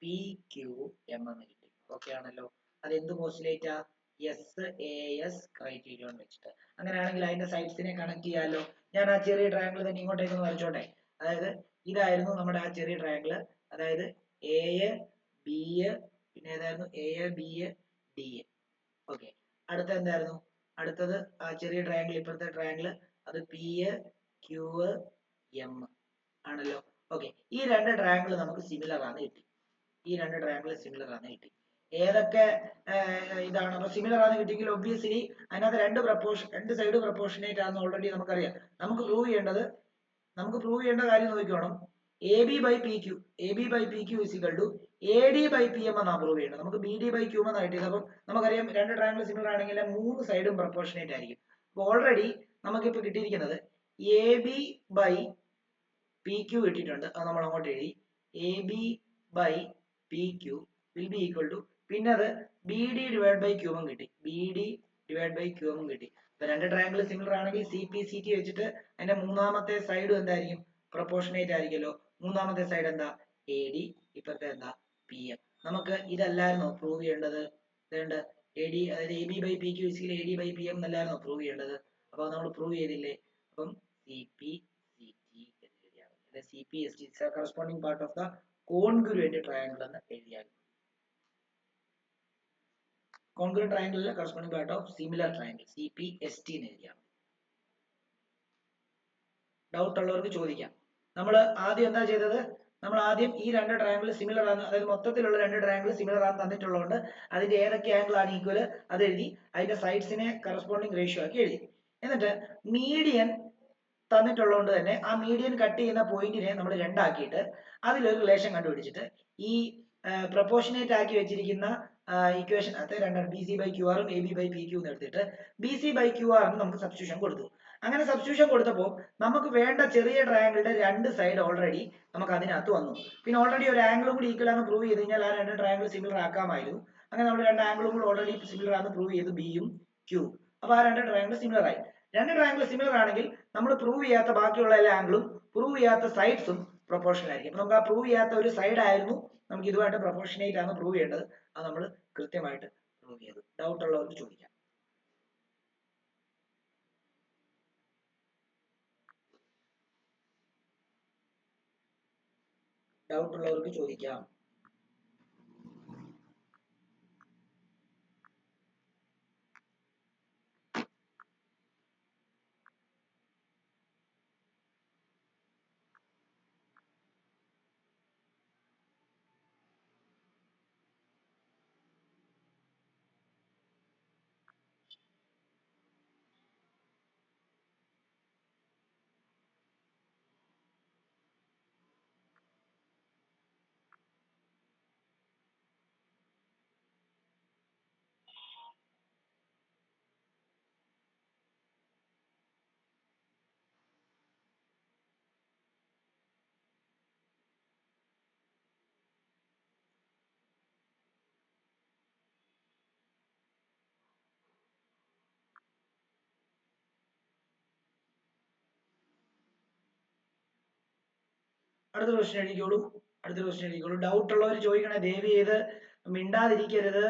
P Q M എന്ന് കിട്ടി. ഓക്കെ ആണല്ലോ? അത് എന്ത് പോസ്റ്റുലേറ്റാ? SAS ക്രൈറ്റീരിയ വെച്ചിട്ട്. അങ്ങനെയാണെങ്കിൽ അതിന്റെ സൈഡ്സിനെ കണക്ട് ചെയ്യാലോ. ഞാൻ ആ ചെറിയ ട്രയാങ്കിൾ തന്നെ ഇങ്ങോട്ടേക്ക് ഒന്ന് വരച്ചോട്ടെ. അതായത് ഇതായിരുന്നു നമ്മുടെ ആ ചെറിയ ട്രയാങ്കിൾ. അതായത് എ ബി, പിന്നെ ഏതായിരുന്നു? A B D. ഓക്കെ, അടുത്ത എന്തായിരുന്നു? അടുത്തത് ആ ചെറിയ ട്രയാങ്കിൾ, ഇപ്പോഴത്തെ ട്രയാങ്കിൾ, അത് പി ക്യു എം ആണല്ലോ. ഓക്കെ, ഈ രണ്ട് ട്രയാങ്കിൾ നമുക്ക് സിമിലർ ആണ് കിട്ടി. ഏതൊക്കെ ഇതാണ് അപ്പൊ സിമിലർ ആണ് കിട്ടിയെങ്കിൽ ഒബ്വിയസ്ലി അതിനകത്ത് രണ്ട് സൈഡ് പ്രൊപ്പോർഷനേറ്റ് ആണെന്ന് ഓൾറെഡി നമുക്കറിയാം. നമുക്ക് പ്രൂവ് ചെയ്യേണ്ട കാര്യം നോക്കിക്കോണം. A B by P Q is equal to A D by P M എന്നാണ് പ്രൂവ് ചെയ്യേണ്ടത്. നമുക്ക് ബി ഡി ബൈ ക്യൂ എന്നാണ് കിട്ടിയത്. അപ്പം നമുക്കറിയാം രണ്ട് ട്രയാങ്കിൾ സിമിലർ ആണെങ്കിൽ മൂന്ന് സൈഡും പ്രൊപ്പോർഷനേറ്റ് ആയിരിക്കും. അപ്പൊ ഓൾറെഡി നമുക്കിപ്പോൾ കിട്ടിയിരിക്കുന്നത് A B by P Q കിട്ടിയിട്ടുണ്ട്. അത് നമ്മൾ അങ്ങോട്ട് എഴുതി. A B by P Q will be equal to, പിന്നെ അത് B D divide by Q M കിട്ടി. ഇപ്പൊ രണ്ട് ട്രയാങ്കിൾ സിമിലർ ആണെങ്കിൽ സി പി സി ടി വെച്ചിട്ട് അതിന്റെ മൂന്നാമത്തെ സൈഡും എന്തായിരിക്കും? പ്രൊപ്പോർഷനേറ്റ് ആയിരിക്കുമല്ലോ. മൂന്നാമത്തെ സൈഡ് എന്താ? A D. ഇപ്പത്തെ എന്താ? P M. നമുക്ക് ഇതല്ലായിരുന്നോ പ്രൂവ് ചെയ്യേണ്ടത്? വേണ്ട, എ ഡി, അതായത് A B by P Q is equal A D by P M എന്നല്ലായിരുന്നോ പ്രൂവ് ചെയ്യേണ്ടത്? അപ്പൊ നമ്മൾ പ്രൂവ് ചെയ്തില്ലേ? അപ്പം സി പി സി ടി എന്ന് എഴുതിയാൽ മതി. C P S T corresponding part of the congruent triangle എന്ന് എഴുതിയാൽ. കോൺഗ്രുവന്റ് ട്രയാങ്കിളിലെ corresponding part of similar triangle, CPST എന്ന് എഴുതിയാൽ. ഡൗട്ട് ഉള്ളവർക്ക് ചോദിക്കാം. നമ്മൾ ആദ്യം എന്താ ചെയ്തത്? നമ്മൾ ആദ്യം ഈ രണ്ട് ട്രയാങ്കിൾ സിമിലർ ആണ്, അതായത് മൊത്തത്തിലുള്ള രണ്ട് ട്രയാങ്കിൾ സിമിലർ ആണ് തന്നിട്ടുള്ളതുകൊണ്ട് അതിന്റെ ഏതൊക്കെ ആംഗിൾ ആണ് ഈക്വൽ അത് എഴുതി, അതിന്റെ സൈഡ്സിനെ കറസ്പോണ്ടിങ് റേഷ്യോ ആക്കി എഴുതി. എന്നിട്ട് മീഡിയൻ തന്നിട്ടുള്ളതുകൊണ്ട് തന്നെ ആ മീഡിയൻ കട്ട് ചെയ്യുന്ന പോയിന്റിനെ നമ്മൾ രണ്ടാക്കിയിട്ട് അതിലൊരു റിലേഷൻ കണ്ടുപിടിച്ചിട്ട് ഈ പ്രൊപ്പോർഷനേറ്റ് ആക്കി വെച്ചിരിക്കുന്ന ഇക്വേഷൻ അകത്ത് രണ്ടാണ് ബി സി ബൈ ക്യു ആറും A B by P Q എടുത്തിട്ട് ബി സി ബൈ ക്യു ആറിന് നമുക്ക് സബ്സ്റ്റിറ്റ്യൂഷൻ കൊടുത്തു. അങ്ങനെ സബ്സ്റ്റിറ്റ്യൂഷൻ കൊടുത്തപ്പോൾ നമുക്ക് വേണ്ട ചെറിയ ട്രയാങ്കിളിന്റെ രണ്ട് സൈഡ് ഓൾറെഡി നമുക്ക് അതിനകത്ത് വന്നു. പിന്നെ ഓൾറെഡി ഒരു ആംഗിളും കൂടി ഈക്വൽ ആണെന്ന് പ്രൂവ് ചെയ്ത് കഴിഞ്ഞാൽ ആ രണ്ട് ട്രയാങ്കിൾ സിമിലർ ആക്കാമായിരുന്നു. അങ്ങനെ നമ്മൾ രണ്ട് ആംഗിളും കൂടി ഓൾറെഡി സിമിലർ ആണെന്ന് പ്രൂവ് ചെയ്തു, ബിയും ക്യൂ. അപ്പൊ ആ രണ്ട് ട്രയാങ്കിൾ സിമിലർ ആയി. രണ്ട് ട്രയാങ്കിൾ സിമിലർ ആണെങ്കിൽ നമ്മൾ പ്രൂവ് ചെയ്യാത്ത ബാക്കിയുള്ള എല്ലാ ആംഗിളും പ്രൂവ് ചെയ്യാത്ത സൈഡ്സും പ്രൊപ്പോർഷണൽ ആയിരിക്കും. അപ്പൊ നമുക്ക് ആ പ്രൂവ് ചെയ്യാത്ത ഒരു സൈഡ് ആയിരുന്നു നമുക്ക് ഇതുമായിട്ട് പ്രൊപ്പോർഷനേറ്റ് ആണ് പ്രൂവ് ചെയ്യേണ്ടത്. അത് നമ്മൾ കൃത്യമായിട്ട് പ്രൂവ് ചെയ്തു. ഡൗട്ട് ഉള്ളവർക്ക് ചോദിക്കാം. ഡൗട്ട് ഉള്ളവർക്ക് ചോദിക്കാം. അടുത്ത ക്വസ്റ്റ്യൻ എഴുതിക്കോളൂ. ഡൗട്ട് ഉള്ളവർ ചോദിക്കണേ, ദയവ് ചെയ്ത് മിണ്ടാതിരിക്കരുത്.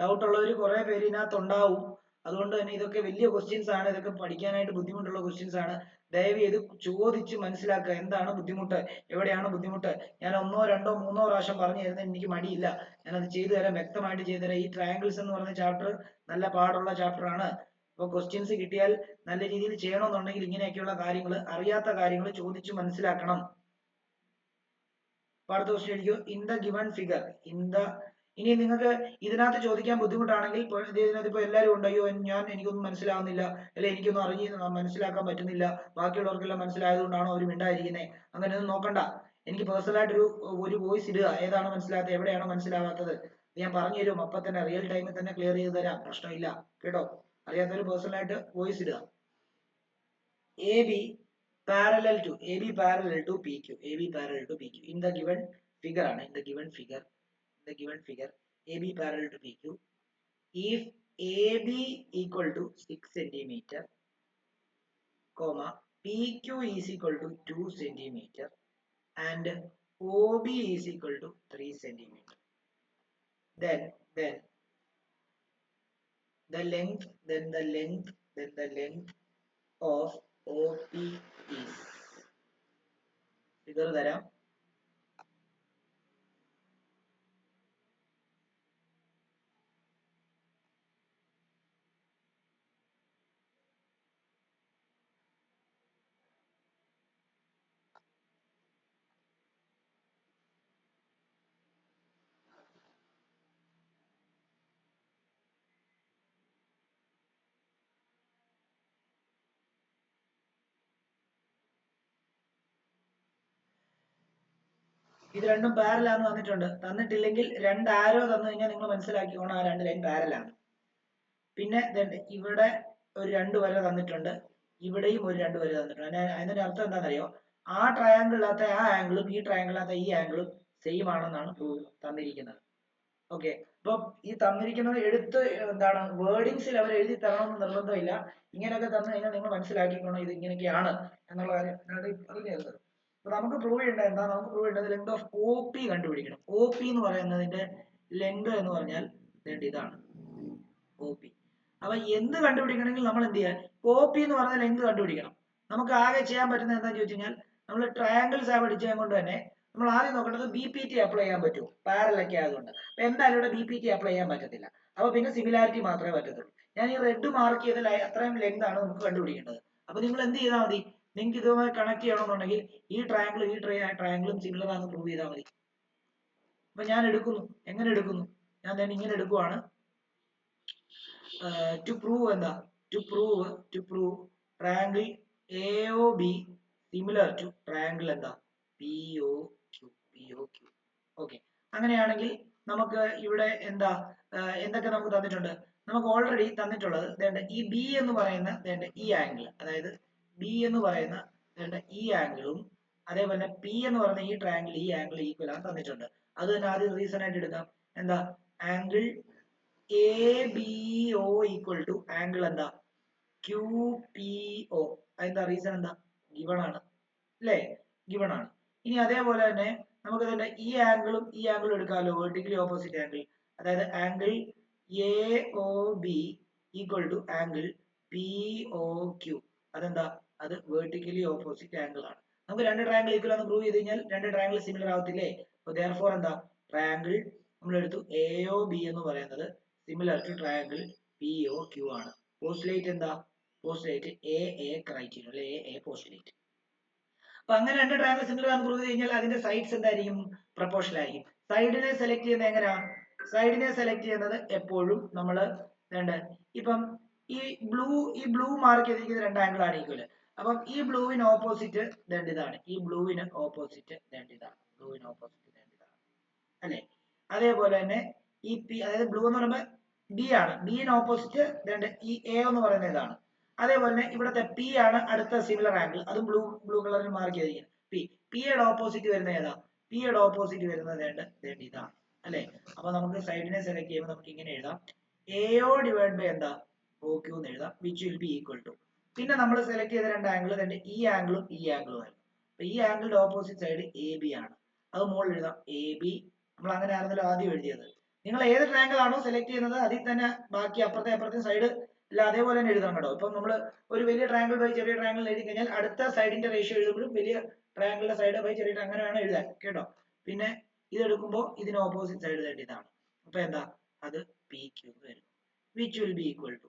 ഡൗട്ട് ഉള്ളവർ കുറെ പേര് ഇതിനകത്ത് ഉണ്ടാവും. അതുകൊണ്ട് തന്നെ ഇതൊക്കെ വലിയ ക്വസ്റ്റ്യൻസ് ആണ്, ഇതൊക്കെ പഠിക്കാനായിട്ട് ബുദ്ധിമുട്ടുള്ള ക്വസ്റ്റ്യൻസ് ആണ്. ദയവ് ചെയ്ത് ചോദിച്ച് മനസ്സിലാക്കുക, എന്താണ് ബുദ്ധിമുട്ട്, എവിടെയാണ് ബുദ്ധിമുട്ട്. ഞാൻ 1, 2, 3 പ്രാവശ്യം പറഞ്ഞു തരുന്നത് എനിക്ക് മടിയില്ല, ഞാനത് ചെയ്തു തരാം, വ്യക്തമായിട്ട് ചെയ്തു തരാം. ഈ ട്രയാങ്കിൾസ് എന്ന് പറയുന്ന ചാപ്റ്റർ നല്ല പാടുള്ള ചാപ്റ്റർ ആണ്. അപ്പോൾ ക്വസ്റ്റ്യൻസ് കിട്ടിയാൽ നല്ല രീതിയിൽ ചെയ്യണമെന്നുണ്ടെങ്കിൽ ഇങ്ങനെയൊക്കെയുള്ള കാര്യങ്ങൾ, അറിയാത്ത കാര്യങ്ങൾ ചോദിച്ച് മനസ്സിലാക്കണം. അടുത്ത ക്വസ്റ്റ്യൻ എഴുതിക്കോ. ഇൻ ദ ഗിവൺ ഫിഗർ, ഇനി നിങ്ങൾക്ക് ഇതിനകത്ത് ചോദിക്കാൻ ബുദ്ധിമുട്ടാണെങ്കിൽ ഇതിനകത്ത് എല്ലാവരും ഉണ്ട്, അയ്യോ എനിക്കൊന്നും മനസ്സിലാവുന്നില്ല, അല്ലെ എനിക്കൊന്നും മനസ്സിലാക്കാൻ പറ്റുന്നില്ല, ബാക്കിയുള്ളവർക്കെല്ലാം മനസ്സിലായതുകൊണ്ടാണോ അവർ മിണ്ടായിരിക്കുന്നത്, അങ്ങനെയൊന്നും നോക്കണ്ട. എനിക്ക് പേഴ്സണലായിട്ട് ഒരു വോയിസ് ഇടുക, ഏതാണ് മനസ്സിലാത്തത്, എവിടെയാണ് മനസ്സിലാവാത്തത് ഞാൻ പറഞ്ഞു തരും. അപ്പൊ തന്നെ റിയൽ ടൈമിൽ തന്നെ ക്ലിയർ ചെയ്ത് തരാം, പ്രശ്നമില്ല കേട്ടോ. അറിയാത്തവർ പേഴ്സണലായിട്ട് വോയിസ് ഇടുക. AB parallel to PQ, AB parallel to PQ in the given figure ആണ്, in the given figure AB parallel to PQ. If AB equal to 6 centimeter, comma PQ is equal to 2 centimeter and OB is equal to 3 centimeter, then the length of OP is, figure തരാം. ഇത് രണ്ടും parallel ആണെന്ന് തന്നിട്ടില്ലെങ്കിൽ 2 ആരോ തന്നു കഴിഞ്ഞാൽ നിങ്ങൾ മനസ്സിലാക്കിക്കോണം ആ 2 line parallel ആണ്. പിന്നെ ഇവിടെ ഒരു 2 വര തന്നിട്ടുണ്ട്, ഇവിടെയും ഒരു 2 വര തന്നിട്ടുണ്ട്. അതിന്റെ അർത്ഥം എന്താണെന്നറിയോ, ആ ട്രയാങ്കിളിനകത്തെ ആ ആംഗിളും ഈ ട്രയാങ്കിളിനകത്തെ ഈ ആംഗിളും സെയിം ആണെന്നാണ് തന്നിരിക്കുന്നത്. ഓക്കെ, അപ്പൊ ഈ തന്നിരിക്കുന്നത് എടുത്ത് എന്താണ് വേർഡിങ്സിൽ അവർ എഴുതി തരണമെന്ന് നിർബന്ധമില്ല. ഇങ്ങനെയൊക്കെ തന്നു കഴിഞ്ഞാൽ നിങ്ങൾ മനസ്സിലാക്കിക്കോണം ഇത് ഇങ്ങനെയൊക്കെയാണ് എന്നുള്ള കാര്യം അറിഞ്ഞത്. അപ്പൊ നമുക്ക് പ്രൂവ് ചെയ്യേണ്ടത് എന്താ, നമുക്ക് പ്രൂവ് ചെയ്യേണ്ടത് ലെങ്ത് ഓഫ് OP കണ്ടുപിടിക്കണം. OP എന്ന് പറയുന്നതിന്റെ ലെങ്ത് എന്ന് പറഞ്ഞാൽ ഇതാണ് OP. അപ്പൊ എന്ത് കണ്ടുപിടിക്കണമെങ്കിൽ നമ്മൾ എന്ത് ചെയ്യാൻ, OP എന്ന് പറഞ്ഞ ലെങ്ത് കണ്ടുപിടിക്കണം. നമുക്ക് ആകെ ചെയ്യാൻ പറ്റുന്നത് എന്താണെന്ന് ചോദിച്ചു കഴിഞ്ഞാൽ, നമ്മൾ ട്രയാങ്കിൾസ് ആ പഠിച്ചത് കൊണ്ട് തന്നെ നമ്മൾ ആദ്യം നോക്കേണ്ടത് BPT അപ്ലൈ ചെയ്യാൻ പറ്റുമോ, പാരലൽ ഒക്കെ ആയതുകൊണ്ട്. അപ്പൊ എന്തായാലും ഇവിടെ BPT അപ്ലൈ ചെയ്യാൻ പറ്റത്തില്ല. അപ്പൊ പിന്നെ സിമിലാരിറ്റി മാത്രമേ പറ്റത്തുള്ളൂ. ഞാൻ ഈ റെഡ് മാർക്ക് ചെയ്ത അത്രയും ലെങ്ത് ആണ് നമുക്ക് കണ്ടുപിടിക്കേണ്ടത്. അപ്പൊ നിങ്ങൾ എന്ത് ചെയ്താൽ മതി, നിങ്ങൾക്ക് ഇതുമായി കണക്ട് ചെയ്യണമെന്നുണ്ടെങ്കിൽ ഈ ട്രയാങ്കിളും സിമിലർ ആണെന്ന് പ്രൂവ് ചെയ്താൽ മതി. അപ്പൊ ഞാൻ എടുക്കുന്നു, എങ്ങനെ എടുക്കുന്നു, ഞാൻ തന്നെ ഇങ്ങനെ എടുക്കുവാണ്. To prove triangle AOB similar to triangle എന്താ POQ. ഓക്കെ, അങ്ങനെയാണെങ്കിൽ നമുക്ക് ഇവിടെ എന്തൊക്കെ നമുക്ക് തന്നിട്ടുണ്ട്, നമുക്ക് ഓൾറെഡി തന്നിട്ടുള്ളത് ഈ B എന്ന് പറയുന്ന ഈ ആംഗിൾ, അതായത് B എന്ന് പറയുന്ന ഈ ആംഗിളും അതേപോലെ P എന്ന് പറയുന്ന ഈ ട്രയാംഗിൾ, ഈ ആംഗിൾ ഈക്വൽ ആണ് തന്നിട്ടുണ്ട്. അത് തന്നെ ആദ്യം റീസൺ ആയിട്ട് എടുക്കാം. എന്താ, angle ABO equal to angle എന്താ QPO. അതിന്റെ റീസൺ എന്താ, ഗിവൺ ആണ് അല്ലേ, ഗിവൺ ആണ്. ഇനി അതേപോലെ തന്നെ നമുക്ക് തന്നെ ഈ ആംഗിളും എടുക്കാമല്ലോ, വെർട്ടിക്കലി ഓപ്പോസിറ്റ് ആംഗിൾ. അതായത് angle AOB equal to angle POQ. അതെന്താ, അത് വെർട്ടിക്കലി ഓപ്പോസിറ്റ് ആംഗിൾ ആണ്. നമുക്ക് 2 ട്രയാംഗിൾ ഈക്വൽ ആണെന്ന് പ്രൂവ് ചെയ്ത് കഴിഞ്ഞാൽ 2 ട്രയാംഗിൾ സിമിലർ ആവത്തില്ലേ. അപ്പോൾ therefore എന്താ, ട്രയാംഗിൾ നമ്മൾ എടുത്തു AOB എന്ന് പറയുന്നത് സിമിലർ ടു ട്രയാംഗിൾ POQ ആണ്. പോസ്റ്റുലേറ്റ് എന്താ, പോസ്റ്റുലേറ്റ് AA ക്രൈറ്റീരിയ അല്ലെ, AA പോസ്റ്റുലേറ്റ്. അപ്പൊ അങ്ങനെ 2 ട്രയാംഗിൾ സിമിലർ ആണെന്ന് പ്രൂവ് ചെയ്ത് കഴിഞ്ഞാൽ അതിന്റെ സൈഡ്സ് എന്തായിരിക്കും, പ്രൊപ്പോർഷണൽ ആയിരിക്കും. സൈഡിനെ സെലക്ട് ചെയ്യുന്നത് എങ്ങനെയാ, സൈഡിനെ സെലക്ട് ചെയ്യുന്നത് എപ്പോഴും നമ്മൾ ഇപ്പം ഈ ബ്ലൂ മാർക്ക് ചെയ്തിരിക്കുന്ന 2 ആംഗിൾ ആണ് ഈക്വൽ. അപ്പം ഈ ബ്ലൂവിന് ഓപ്പോസിറ്റ് ഇതാണ്, ഈ ബ്ലൂവിന് ഓപ്പോസിറ്റ് ഇതാണ്, ബ്ലൂവിന് ഓപ്പോസിറ്റ് ഇതാണ് അല്ലെ. അതേപോലെ തന്നെ ഈ P, അതായത് ബ്ലൂ എന്ന് പറയുമ്പോൾ B ആണ്, ബിന് ഓപ്പോസിറ്റ് ഈ A എന്ന് പറയുന്ന ഇതാണ്. അതേപോലെ തന്നെ ഇവിടുത്തെ P ആണ് അടുത്ത സിമിലർ ആംഗിൾ, അതും ബ്ലൂ കളറിൽ മാർക്ക് ചെയ്തിരിക്കുന്നത് P യുടെ ഓപ്പോസിറ്റ് വരുന്ന ഏതാ, P യുടെ ഓപ്പോസിറ്റ് വരുന്നത് ഇതാണ് അല്ലെ. അപ്പൊ നമുക്ക് സൈഡിനെ സെലക്ട് ചെയ്യുമ്പോൾ നമുക്ക് ഇങ്ങനെ എഴുതാം, AO ഡിവൈഡ് ബൈ എന്താ, OQ എന്ന് എഴുതാം, which will be equal to. പിന്നെ നമ്മൾ സെലക്ട് ചെയ്ത 2 ആംഗിൾ ഈ ആംഗിളും ആയിരുന്നു. അപ്പൊ ഈ ആംഗിളിന്റെ ഓപ്പോസിറ്റ് സൈഡ് എ ബി ആണ്. അത് മുകളിൽ എഴുതാം എ ബി. നമ്മൾ അങ്ങനെ ആയിരുന്നല്ലോ ആദ്യം എഴുതിയത്. നിങ്ങൾ ഏത് ട്രയാങ്കിൾ ആണോ സെലക്ട് ചെയ്യുന്നത് അതിൽ തന്നെ ബാക്കി അപ്പുറത്തെ സൈഡ് ഇല്ല അതേപോലെ തന്നെ എഴുതാൻ കേട്ടോ. ഇപ്പം നമ്മൾ ഒരു വലിയ ട്രയാങ്കിൾ ബൈ ചെറിയ ട്രയാങ്കിൾ എഴുതി കഴിഞ്ഞാൽ അടുത്ത സൈഡിന്റെ റേഷ്യോ എഴുതുമ്പോഴും വലിയ ട്രയാങ്കിളിന്റെ സൈഡ് ബൈ ചെറിയ അങ്ങനെ വേണം എഴുതാൻ കേട്ടോ. പിന്നെ ഇത് എടുക്കുമ്പോൾ ഇതിന് ഓപ്പോസിറ്റ് സൈഡ് തന്നെ ഇതാണ്. അപ്പൊ എന്താ അത് പി ക്യൂ വരും. Which will be equal to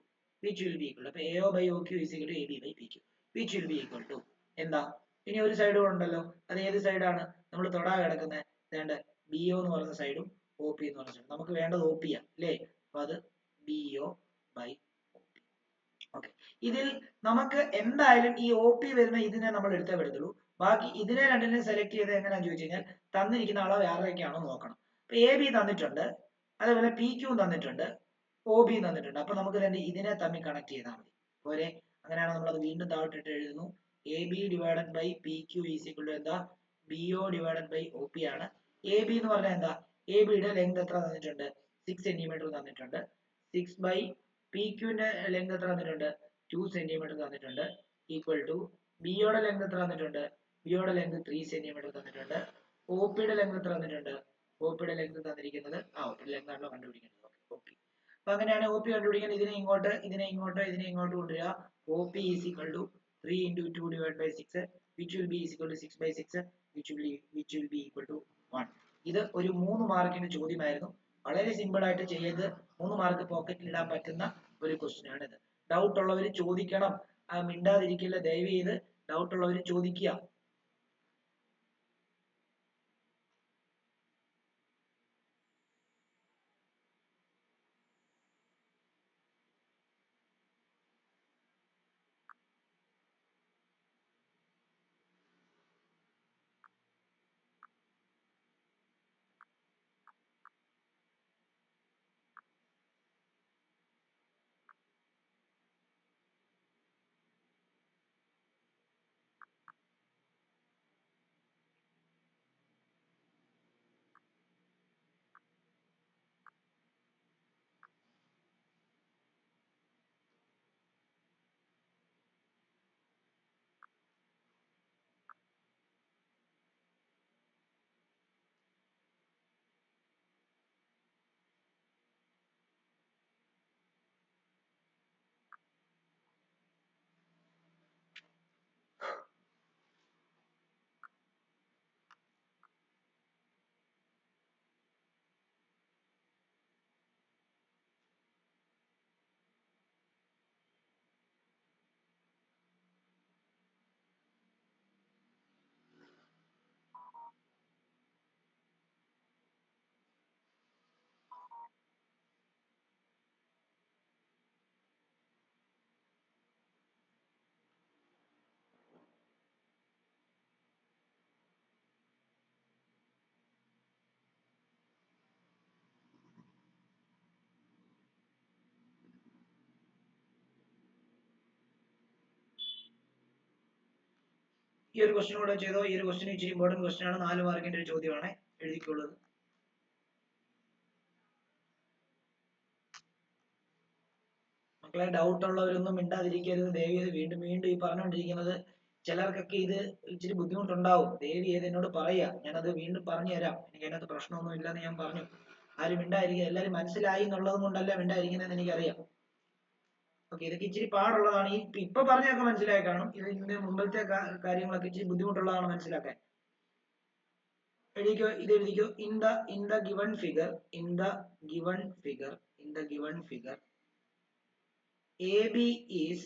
അപ്പൊ AO by OQ is equal to AB by PQ which will be equal to എന്താ ഇനി ഒരു സൈഡ് ഉണ്ടല്ലോ. അത് ഏത് സൈഡാണ് നമ്മൾ തൊടാ കിടക്കുന്നത്? വേണ്ട BO എന്ന് പറയുന്ന സൈഡും OP എന്ന് പറയുന്ന സൈഡും. നമുക്ക് വേണ്ടത് OP ആണ് അല്ലേ? അപ്പൊ അത് BO by OP. ഓക്കെ, ഇതിൽ നമുക്ക് എന്തായാലും ഈ OP വരുന്ന ഇതിനെ നമ്മൾ എടുത്തേ വരത്തുള്ളൂ. ബാക്കി ഇതിനെ രണ്ടിനെ സെലക്ട് ചെയ്ത് എങ്ങനെയാന്ന് ചോദിച്ചു കഴിഞ്ഞാൽ തന്നിരിക്കുന്ന അളവ് ആരുടെയൊക്കെയാണോ നോക്കണം. അപ്പൊ AB തന്നിട്ടുണ്ട്, അതേപോലെ PQ തന്നിട്ടുണ്ട്, OB തന്നിട്ടുണ്ട്. അപ്പൊ നമുക്ക് ഇതിനെ തമ്മിൽ കണക്ട് ചെയ്താൽ മതി പോരെ. അങ്ങനെയാണ് നമ്മൾ അത് വീണ്ടും താഴോട്ടിട്ട് എഴുതുന്നു. AB divided by PQ is equal to എന്താ BO ഡിവൈഡഡ് ബൈ OP ആണ്. AB എന്ന് പറഞ്ഞാൽ എന്താ AB യുടെ ലെങ്ത് എത്ര തന്നിട്ടുണ്ട്? 6 സെന്റിമീറ്റർ തന്നിട്ടുണ്ട്. 6 ബൈ PQ ന്റെ ലെങ്ത് എത്ര തന്നിട്ടുണ്ട്? 2 സെന്റിമീറ്റർ തന്നിട്ടുണ്ട്. ഈക്വൽ ടു B യുടെ ലെങ്ത് എത്ര തന്നിട്ടുണ്ട്? B യുടെ ലെങ്ത് 3 സെന്റിമീറ്റർ തന്നിട്ടുണ്ട്. OP യുടെ ലെങ്ത് എത്ര തന്നിട്ടുണ്ട്? OP യുടെ ലെങ്ത് തന്നിരിക്കുന്നത് OP യുടെ ലെങ്ത് ആണല്ലോ കണ്ടുപിടിക്കേണ്ടത്. OP. അപ്പൊ അങ്ങനെയാണ് OP കണ്ടുപിടിക്കാൻ ഇതിനെ ഇങ്ങോട്ട് കൊണ്ടുവരിക. OP is equal to 3 into 2 divided by 6 which will be equal to 6 by 6 which will be equal to 1. ഇത് ഒരു 3 മാർക്കിന്റെ ചോദ്യമായിരുന്നു. വളരെ സിമ്പിൾ ആയിട്ട് ചെയ്ത് 3 മാർക്ക് പോക്കറ്റിൽ ഇടാൻ പറ്റുന്ന ഒരു ക്വസ്റ്റ്യൻ ആണ് ഇത്. ഡൗട്ട് ഉള്ളവർ ചോദിക്കണം, മിണ്ടാതിരിക്കില്ല. ദയവ് ചെയ്ത് ഡൗട്ട് ഉള്ളവർ ചോദിക്കുക. ഈ ഒരു ക്വസ്റ്റ്യൻ കൂടെ ചെയ്തോ. ഈ ഒരു ക്വസ്റ്റ്യൻ ഇച്ചിരി ഇമ്പോർട്ടന്റ് ക്വസ്റ്റ്യൻ ആണ്. 4 മാർക്കിന്റെ ഒരു ചോദ്യമാണ്. എഴുതിക്കോളൂ. മക്കളെ ഡൗട്ട് ഉള്ളവരൊന്നും മിണ്ടാതിരിക്കരുത്. ദയവ് ചെയ്ത് വീണ്ടും ഈ പറഞ്ഞുകൊണ്ടിരിക്കുന്നത് ചിലർക്കൊക്കെ ഇത് ഇച്ചിരി ബുദ്ധിമുട്ടുണ്ടാവും. ദയവ് ചെയ്ത് എന്നോട് പറയുക, ഞാനത് വീണ്ടും പറഞ്ഞു തരാം. എനിക്ക് അതിനകത്ത് പ്രശ്നമൊന്നും ഇല്ലെന്ന് ഞാൻ പറഞ്ഞു. ആരും മിണ്ടായിരിക്കുക. എല്ലാവരും മനസ്സിലായി എന്നുള്ളത് കൊണ്ടല്ല മിണ്ടായിരിക്കുന്നതെന്ന് എനിക്കറിയാം. ഓക്കെ, ഇതൊക്കെ ഇച്ചിരി പാടുള്ളതാണ്. ഇപ്പൊ പറഞ്ഞൊക്കെ മനസ്സിലായി കാണും. ഇതിന്റെ മുമ്പത്തെ കാര്യങ്ങളൊക്കെ ഇച്ചിരി ബുദ്ധിമുട്ടുള്ളതാണ് മനസ്സിലാക്കാൻ. എഴുതിക്കോ, ഇത് എഴുതിക്കോ. in the given figure AB is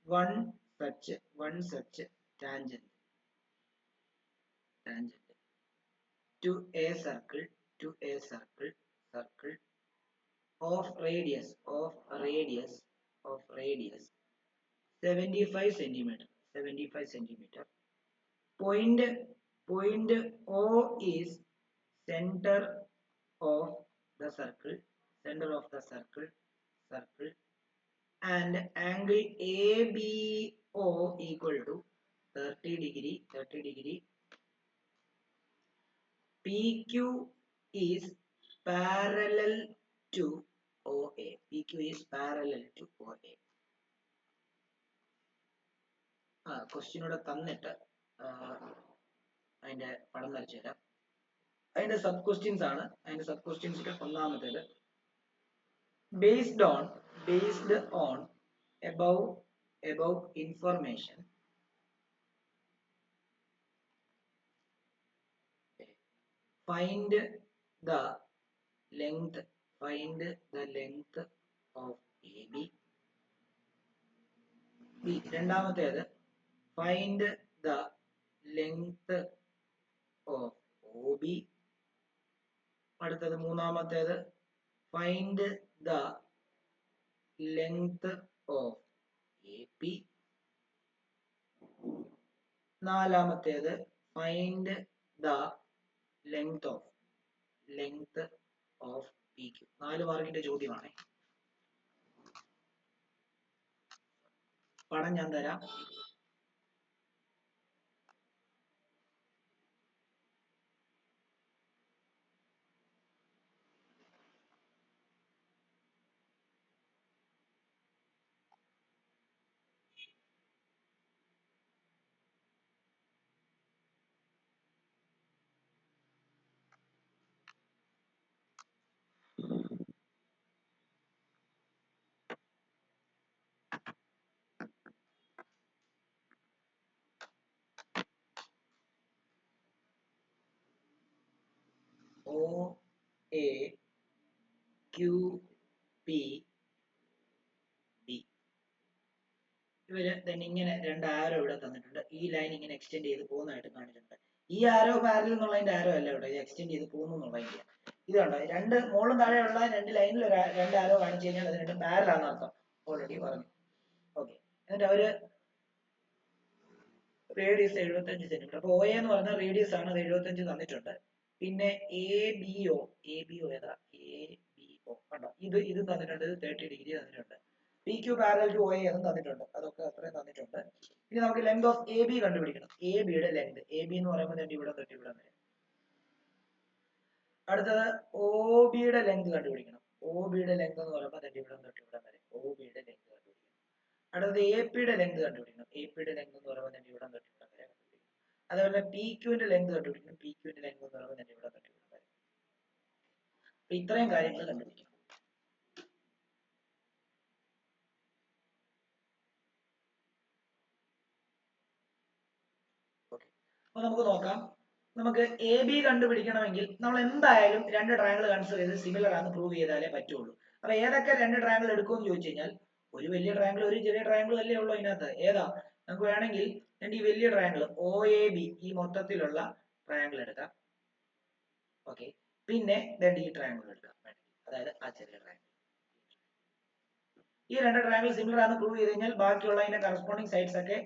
one such tangent to a circle of radius 75 centimeter. Point O is center of the circle and angle ABO equal to 30 degree. PQ is parallel to OA. Question ഇവിടെ തന്നിട്ട് അതിന്റെ പടം വരച്ചു തരാം. അതിന്റെ sub questions ആണ്. അതിന്റെ sub ക്വസ്റ്റ്യൻസിൽ ഒന്നാമത്തേത് based on above information, find the length of AB. രണ്ടാമത്തേത് find the length of OB. അടുത്തത് മൂന്നാമത്തേത് find the length of AP. നാലാമത്തേത് find the length of PQ. 4 മാർക്കിന്റെ ചോദ്യമാണ്. പടം ഞാൻ തരാം. OAQPB. ഇവര് തന്നെ ഇങ്ങനെ രണ്ട് ആരോ ഇവിടെ തന്നിട്ടുണ്ട്. ഈ ലൈൻ ഇങ്ങനെ എക്സ്റ്റെൻഡ് ചെയ്ത് പോകുന്നതായിട്ട് കാണിച്ചിട്ടുണ്ട്. ഈ ആരോ പാരലൽ എന്നുള്ളതിന്റെ ആരോ അല്ല ഇവിടെ, ഇത് എക്സ്റ്റെൻഡ് ചെയ്ത് പോകുന്നു എന്നുള്ളതിന്റെ. ഇത് കണ്ടോ, രണ്ട് മുകളിലും താഴെയുള്ള രണ്ട് ലൈനിൽ രണ്ട് ആരോ കാണിച്ചു കഴിഞ്ഞാൽ അത് രണ്ടും പാരലൽ ആണെന്ന് അർത്ഥം. ഓൾറെഡി പറഞ്ഞു. ഓക്കെ, എന്നിട്ട് അവര് റേഡിയസ് 75 സെന്റിമീറ്റർ. അപ്പൊ OA എന്ന് പറയുന്ന റേഡിയസ് ആണ്, അത് 75 തന്നിട്ടുണ്ട്. പിന്നെ ABO ഏതാ, ABO കണ്ടോ, ഇത് തന്നിട്ടുണ്ട്, ഇത് 30 ഡിഗ്രി തന്നിട്ടുണ്ട്. PQ പാരലൽ ടു OA എന്നും തന്നിട്ടുണ്ട്. അതൊക്കെ അത്രയും തന്നിട്ടുണ്ട്. ഇനി നമുക്ക് ലെങ്ത് ഓഫ് AB കണ്ടുപിടിക്കണം. AB യുടെ ലെങ്ത്, AB എന്ന് പറയുമ്പോൾ ഇവിടെ തൊട്ട് ഇവിടെ വരെ. അടുത്തത് OB യുടെ ലെങ്ത് കണ്ടുപിടിക്കണം. OB യുടെ ലെങ്ത് എന്ന് പറയുമ്പോൾ ഇവിടെ തൊട്ട് ഇവിടെ വരെ. OB യുടെ ലെങ്ത് കണ്ടുപിടിക്കണം. അടുത്തത് AP യുടെ ലെങ്ത് കണ്ടുപിടിക്കണം. AP യുടെ ലെങ്ത് എന്ന് പറയുമ്പോൾ ഇവിടെ തൊട്ട് ഇവിടെ വരെ കണ്ടുപിടിക്കണം. അതേപോലെ PQ ന്റെ ലെങ്ത് കണ്ടുപിടിക്കണം. PQ ന്റെ ലെങ്ത് എന്ന് പറയുമ്പോൾ ഇവിടെ തൊട്ട് ഇവിടെ വരെ. ഇത്രയും കാര്യങ്ങൾ കണ്ടുപിടിക്കണം. അപ്പൊ നമുക്ക് നോക്കാം. നമുക്ക് AB കണ്ടുപിടിക്കണമെങ്കിൽ നമ്മൾ എന്തായാലും രണ്ട് ട്രയാങ്കിൾ കൺസിഡർ ചെയ്ത് സിമിലർ ആണെന്ന് പ്രൂവ് ചെയ്താലേ പറ്റുള്ളൂ. അപ്പൊ ഏതൊക്കെ രണ്ട് ട്രയാങ്കിൾ എടുക്കുമെന്ന് ചോദിച്ചു കഴിഞ്ഞാൽ, ഒരു വലിയ ട്രയാങ്കിൾ ഒരു ചെറിയ ട്രയാങ്കിൾ അല്ലേ ഉള്ളൂ അതിനകത്ത്. ഏതാ? നമുക്ക് വേണമെങ്കിൽ ഈ വലിയ ട്രയാങ്കിൾ OAB, ഈ മൊത്തത്തിലുള്ള ട്രയാങ്കിൾ എടുക്കാം. ഓക്കെ, പിന്നെ ഈ ട്രയാങ്കിൾ എടുക്കാം, അതായത് ആ ചെറിയ ട്രയാങ്കിൾ. ഈ രണ്ട് ട്രയാങ്കിൾ സിമിലർ ആണെന്ന് പ്രൂവ് ചെയ്ത് കഴിഞ്ഞാൽ ബാക്കിയുള്ള അതിന്റെ കറസ്പോണ്ടിങ് സൈഡ്സ് ഒക്കെ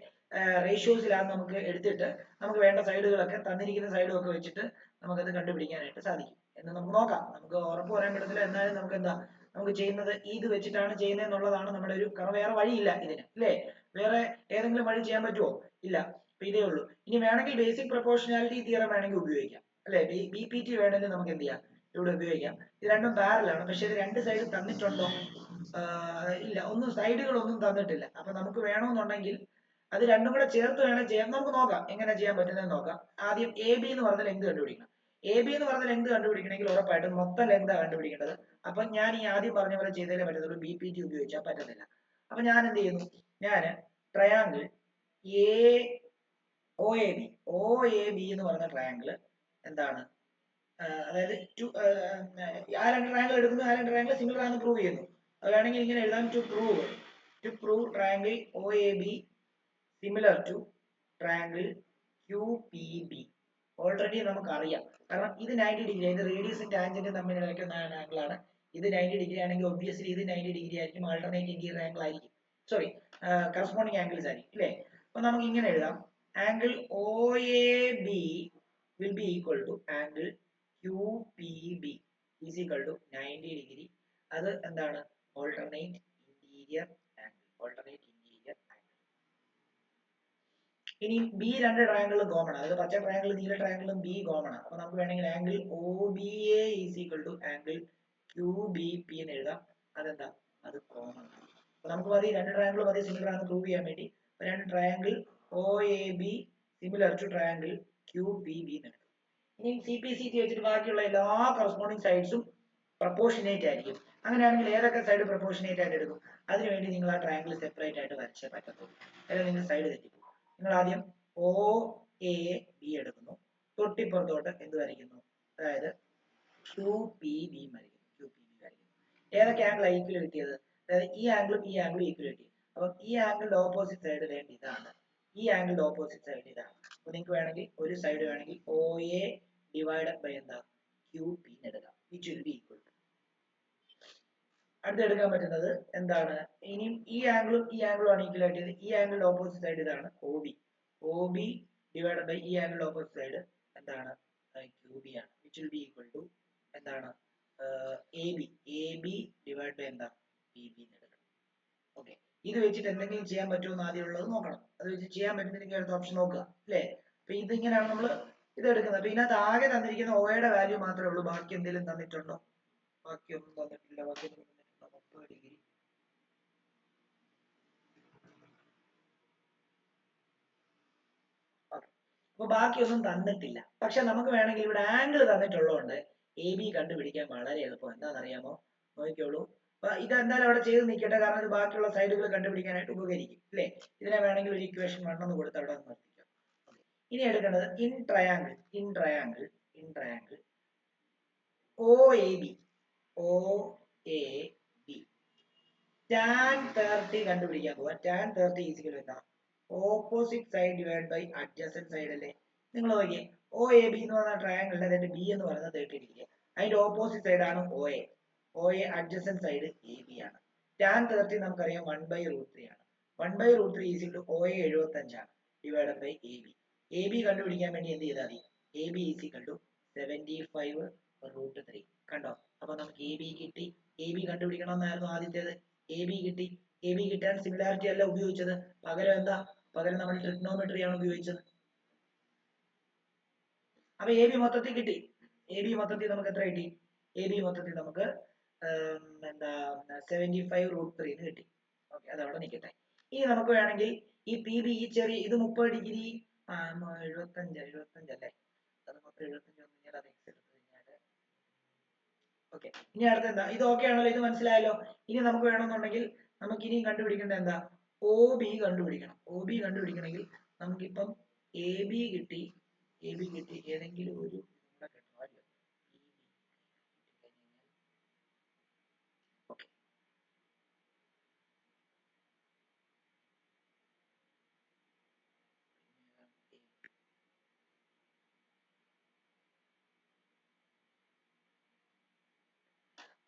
റേഷ്യോസിലാണ് നമുക്ക് എടുത്തിട്ട് നമുക്ക് വേണ്ട സൈഡുകളൊക്കെ തന്നിരിക്കുന്ന സൈഡും ഒക്കെ വെച്ചിട്ട് നമുക്കത് കണ്ടുപിടിക്കാനായിട്ട് സാധിക്കും എന്ന് നമുക്ക് നോക്കാം. നമുക്ക് ഉറപ്പ് പറയാൻ പറ്റത്തില്ല, എന്നാലും നമുക്ക് എന്താ, നമുക്ക് ചെയ്യുന്നത് ഇത് വെച്ചിട്ടാണ് ചെയ്യുന്നത് എന്നുള്ളതാണ് നമ്മുടെ ഒരു, കാരണം വേറെ വഴിയില്ല ഇതിന്, അല്ലേ? വേറെ ഏതെങ്കിലും വഴി ചെയ്യാൻ പറ്റുമോ? ഇല്ല. അപ്പൊ ഇതേ ഉള്ളൂ. ഇനി വേണമെങ്കിൽ ബേസിക് പ്രൊപ്പോർഷണാലിറ്റി തിയറം വേണമെങ്കിൽ ഉപയോഗിക്കാം, അല്ലെ? BPT വേണമെങ്കിൽ നമുക്ക് എന്ത് ചെയ്യാം, ഇവിടെ ഉപയോഗിക്കാം. ഇത് രണ്ടും പാരലാണ്. പക്ഷെ ഇത് രണ്ട് സൈഡ് തന്നിട്ടുണ്ടോ? ഇല്ല, ഒന്നും സൈഡുകളൊന്നും തന്നിട്ടില്ല. അപ്പൊ നമുക്ക് വേണമെന്നുണ്ടെങ്കിൽ അത് രണ്ടും കൂടെ ചേർത്ത് വേണം ചെയ്യാൻ. നമുക്ക് നോക്കാം എങ്ങനെ ചെയ്യാൻ പറ്റുന്നതെന്ന് നോക്കാം. ആദ്യം AB എന്ന് പറഞ്ഞ ലെങ്ത് കണ്ടുപിടിക്കണം. AB എന്ന് പറഞ്ഞ ലെങ്ത് കണ്ടുപിടിക്കണമെങ്കിൽ ഉറപ്പായിട്ടും മൊത്തം ലെങ്ത് കണ്ടുപിടിക്കേണ്ടത്. അപ്പൊ ഞാൻ ഈ ആദ്യം പറഞ്ഞ പോലെ ചെയ്താലേ പറ്റത്തുള്ളൂ, BPT ഉപയോഗിച്ചാൽ പറ്റത്തില്ല. അപ്പൊ ഞാൻ എന്ത് ചെയ്യുന്നു, ഞാൻ ട്രയാങ്കിൾ OAB എന്ന് പറയുന്ന ട്രയാങ്കിൾ എന്താണ്, അതായത് ആ രണ്ട് ട്രയാങ്കിൾ എടുക്കുന്നു, ആ രണ്ട് ട്രയാങ്കിൾ സിമിലർ ആണെന്ന് പ്രൂവ് ചെയ്യുന്നു. അത് വേണമെങ്കിൽ ഇങ്ങനെ എഴുതാം, to prove triangle OAB similar to triangle QPB. Already നമുക്കറിയാം, കാരണം ഇത് 90 ഡിഗ്രി, ഇത് റേഡിയസും ടാൻജന്റും തമ്മിൽ ഇടയ്ക്കുന്ന ആംഗിൾ ആണ്. ഇത് 90 ഡിഗ്രി ആണെങ്കിൽ ഒബ്വിയസ്ലി ഇത് 90 ഡിഗ്രി ആയിരിക്കും, ആൾട്ടർനേറ്റ് ഇന്റീരിയർ ആംഗിൾ ആയിരിക്കും, സോറി കറസ്പോണ്ടിങ് ആംഗിൾസ് ആയിരിക്കും, അല്ലേ? അപ്പൊ നമുക്ക് ഇങ്ങനെ എഴുതാം, angle OAB will be equal to angle QPB is equal to 90 degree. അത് എന്താണ്, ഓൾട്ടർനേറ്റ് ഇന്റീരിയർ ആംഗിൾ. ഇനി B രണ്ട് ട്രയാങ്കിളും കോമൺ, അതായത് പച്ച ട്രയാങ്കിളും നീല ട്രയാങ്കിളും B കോമൺ ആണ്. അപ്പൊ നമുക്ക് വേണമെങ്കിൽ angle OBA is equal to angle QBP എന്ന് എഴുതാം. അതെന്താ, അത് കോമൺ ആണ്. അപ്പൊ നമുക്ക് മതി രണ്ട് ട്രയാങ്കിൾ മതി സിമിലർ ആണെന്ന് പ്രൂവ് ചെയ്യാൻ വേണ്ടി. രണ്ട് triangle OAB similar to triangle Q P B എന്ന് എടുക്കും. ഇനി സി പി സി ടി വെച്ചിട്ട് ബാക്കിയുള്ള എല്ലാ കറസ്പോണ്ടിങ് സൈഡ്സും പ്രപ്പോർഷനേറ്റ് ആയിരിക്കും. അങ്ങനെയാണെങ്കിൽ ഏതൊക്കെ സൈഡ് പ്രപ്പോർഷനേറ്റ് ആയിട്ട് എടുക്കും? അതിനുവേണ്ടി നിങ്ങൾ ആ ട്രയാങ്കിൾ സെപ്പറേറ്റ് ആയിട്ട് വരച്ചേ പറ്റത്തുള്ളൂ. അല്ലെങ്കിൽ നിങ്ങൾ സൈഡ് തെറ്റിപ്പോകും. നിങ്ങൾ ആദ്യം ഒ എ ബി എടുക്കുന്നു, തൊട്ടിപ്പുറത്തോട്ട് എന്ത് വരയ്ക്കുന്നു? അതായത് ക്യൂ പി ബി വരയ്ക്കുന്നു. ക്യൂ പി ബി വരയ്ക്കുന്നു. ഏതൊക്കെ ആംഗിൾ ഈക്വൽ കിട്ടിയത്? അതായത് ഈ ആംഗിളും ഈ ആംഗിളും ഈക്വൽ കിട്ടി. അപ്പം ഈ ആംഗിളിന്റെ ഓപ്പോസിറ്റ് സൈഡ് വേണ്ട ഇതാണ്, ഈ ആംഗിളിന്റെ ഓപ്പോസിറ്റ് സൈഡ് ഇതാണ്. അപ്പൊ നിങ്ങൾക്ക് വേണമെങ്കിൽ ഒരു സൈഡ് വേണമെങ്കിൽ ഒ എ ഡിവൈഡഡ് ബൈ എന്താ ക്യൂ പി എടുക്കാം, which will be equal to. അടുത്ത് എടുക്കാൻ പറ്റുന്നത് എന്താണ്? ഇനിയും ഈ ആംഗിളും ഈ ആംഗിളും ആണ് ഈക്വൽ ആയിട്ട്, ഈ ആംഗിളിന്റെ ഓപ്പോസിറ്റ് സൈഡ് ഇതാണ് O B. O B divided by ഈ ആംഗിളിന്റെ ഓപ്പോസിറ്റ് സൈഡ് എന്താണ്? ക്യൂ ബി ആണ്, which will be equal to എന്താണ്? A B. A B divide by എന്താ ബി ബി എന്ന് എടുക്കണം. ഓക്കെ, ഇത് വെച്ചിട്ട് എന്തെങ്കിലും ചെയ്യാൻ പറ്റുമോ എന്ന് ആദ്യം ഉള്ളത് നോക്കണം. അത് വെച്ച് ചെയ്യാൻ പറ്റുന്നെങ്കിൽ അടുത്ത ഓപ്ഷൻ നോക്കുക അല്ലേ. അപ്പൊ ഇതിങ്ങനെയാണ് നമ്മൾ ഇത് എടുക്കുന്നത്. അപ്പൊ ഇതിനകത്ത് ആകെ തന്നിരിക്കുന്ന ഒയുടെ വാല്യൂ മാത്രമേ ഉള്ളൂ. ബാക്കി എന്തെങ്കിലും തന്നിട്ടുണ്ടോ? ബാക്കിയൊന്നും തന്നിട്ടില്ല. ബാക്കി തന്നിട്ടുണ്ടോ? 30 ഡിഗ്രി. അപ്പൊ ബാക്കിയൊന്നും തന്നിട്ടില്ല. പക്ഷെ നമുക്ക് വേണമെങ്കിൽ ഇവിടെ ആംഗിൾ തന്നിട്ടുള്ളതുകൊണ്ട് എ ബി കണ്ടുപിടിക്കാൻ വളരെ എളുപ്പം. എന്താണെന്നറിയാമോ? നോക്കിക്കോളൂ. അപ്പൊ ഇതെന്തായാലും അവിടെ ചെയ്ത് നിൽക്കട്ടെ, കാരണം ഇത് ബാക്കിയുള്ള സൈഡുകൾ കണ്ടുപിടിക്കാനായിട്ട് ഉപകരിക്കും അല്ലേ. ഇതിനെ വേണമെങ്കിൽ ഒരു ഇക്വേഷൻ 1 എന്ന് കൊടുത്ത് അവിടെ നിർത്തിക്കാം. ഇനി എടുക്കേണ്ടത് in triangle O A B tan 30 കണ്ടുപിടിക്കാൻ പോവാ. tan 30 ഈസിക്കൽ എന്താ? Opposite side divide by adjacent side അല്ലേ. നിങ്ങൾ നോക്കിയേ, ഒ എ ബി എന്ന് പറഞ്ഞ ട്രയാങ്കിളിന്റെ അതിന്റെ ബി എന്ന് പറയുന്നത് 30 ഡിഗ്രി, അതിന്റെ ഓപ്പോസിറ്റ് സൈഡ് ആണ് O A. O A adjacent side A B ആണ്. tan 30 നമുക്കറിയാം 1/√3 ആണ്. 1/√3 ഈസിക്കൽ ഒ എ 75 ആണ് divide by A B. A B കണ്ടുപിടിക്കാൻ വേണ്ടി എന്ത് ചെയ്താൽ മതി? A B is equal to 75√3. കണ്ടോ? അപ്പൊ നമുക്ക് എ ബി കിട്ടി. എ ബി കണ്ടുപിടിക്കണം എന്നായിരുന്നു ആദ്യത്തേത്. എ ബി കിട്ടി. എ ബി കിട്ടാൻ സിമിലാരിറ്റി അല്ല ഉപയോഗിച്ചത്, പകരം എന്താ? പകരം നമ്മൾ ട്രിഗ്നോമെട്രി ആണ് ഉപയോഗിച്ചത്. അപ്പൊ എ ബി മൊത്തത്തിൽ കിട്ടി. എ ബി മൊത്തത്തിൽ നമുക്ക് എത്ര കിട്ടി? എ ബി മൊത്തത്തിൽ നമുക്ക് എന്താ 75√3 കിട്ടി. ഓക്കെ, അതവിടെ നിൽക്കട്ടെ. ഇനി നമുക്ക് വേണമെങ്കിൽ ഈ പി ബി, ഈ ചെറിയ ഇത് 30 ഡിഗ്രി 75 അല്ലേ, അത് മൊത്തം 75 വന്നു കഴിഞ്ഞാൽ അത് എക്സ് എടുത്തു കഴിഞ്ഞാൽ ഓക്കെ. ഇനി അടുത്ത എന്താ? ഇത് ഓക്കെ ആണല്ലോ, ഇത് മനസ്സിലായല്ലോ. ഇനി നമുക്ക് വേണമെന്നുണ്ടെങ്കിൽ നമുക്ക് ഇനിയും കണ്ടുപിടിക്കേണ്ട എന്താ? ഒ ബി കണ്ടുപിടിക്കണം. ഒ ബി കണ്ടുപിടിക്കണമെങ്കിൽ നമുക്കിപ്പം എ ബി കിട്ടി, ഏതെങ്കിലും ഒരു ഓക്കെ.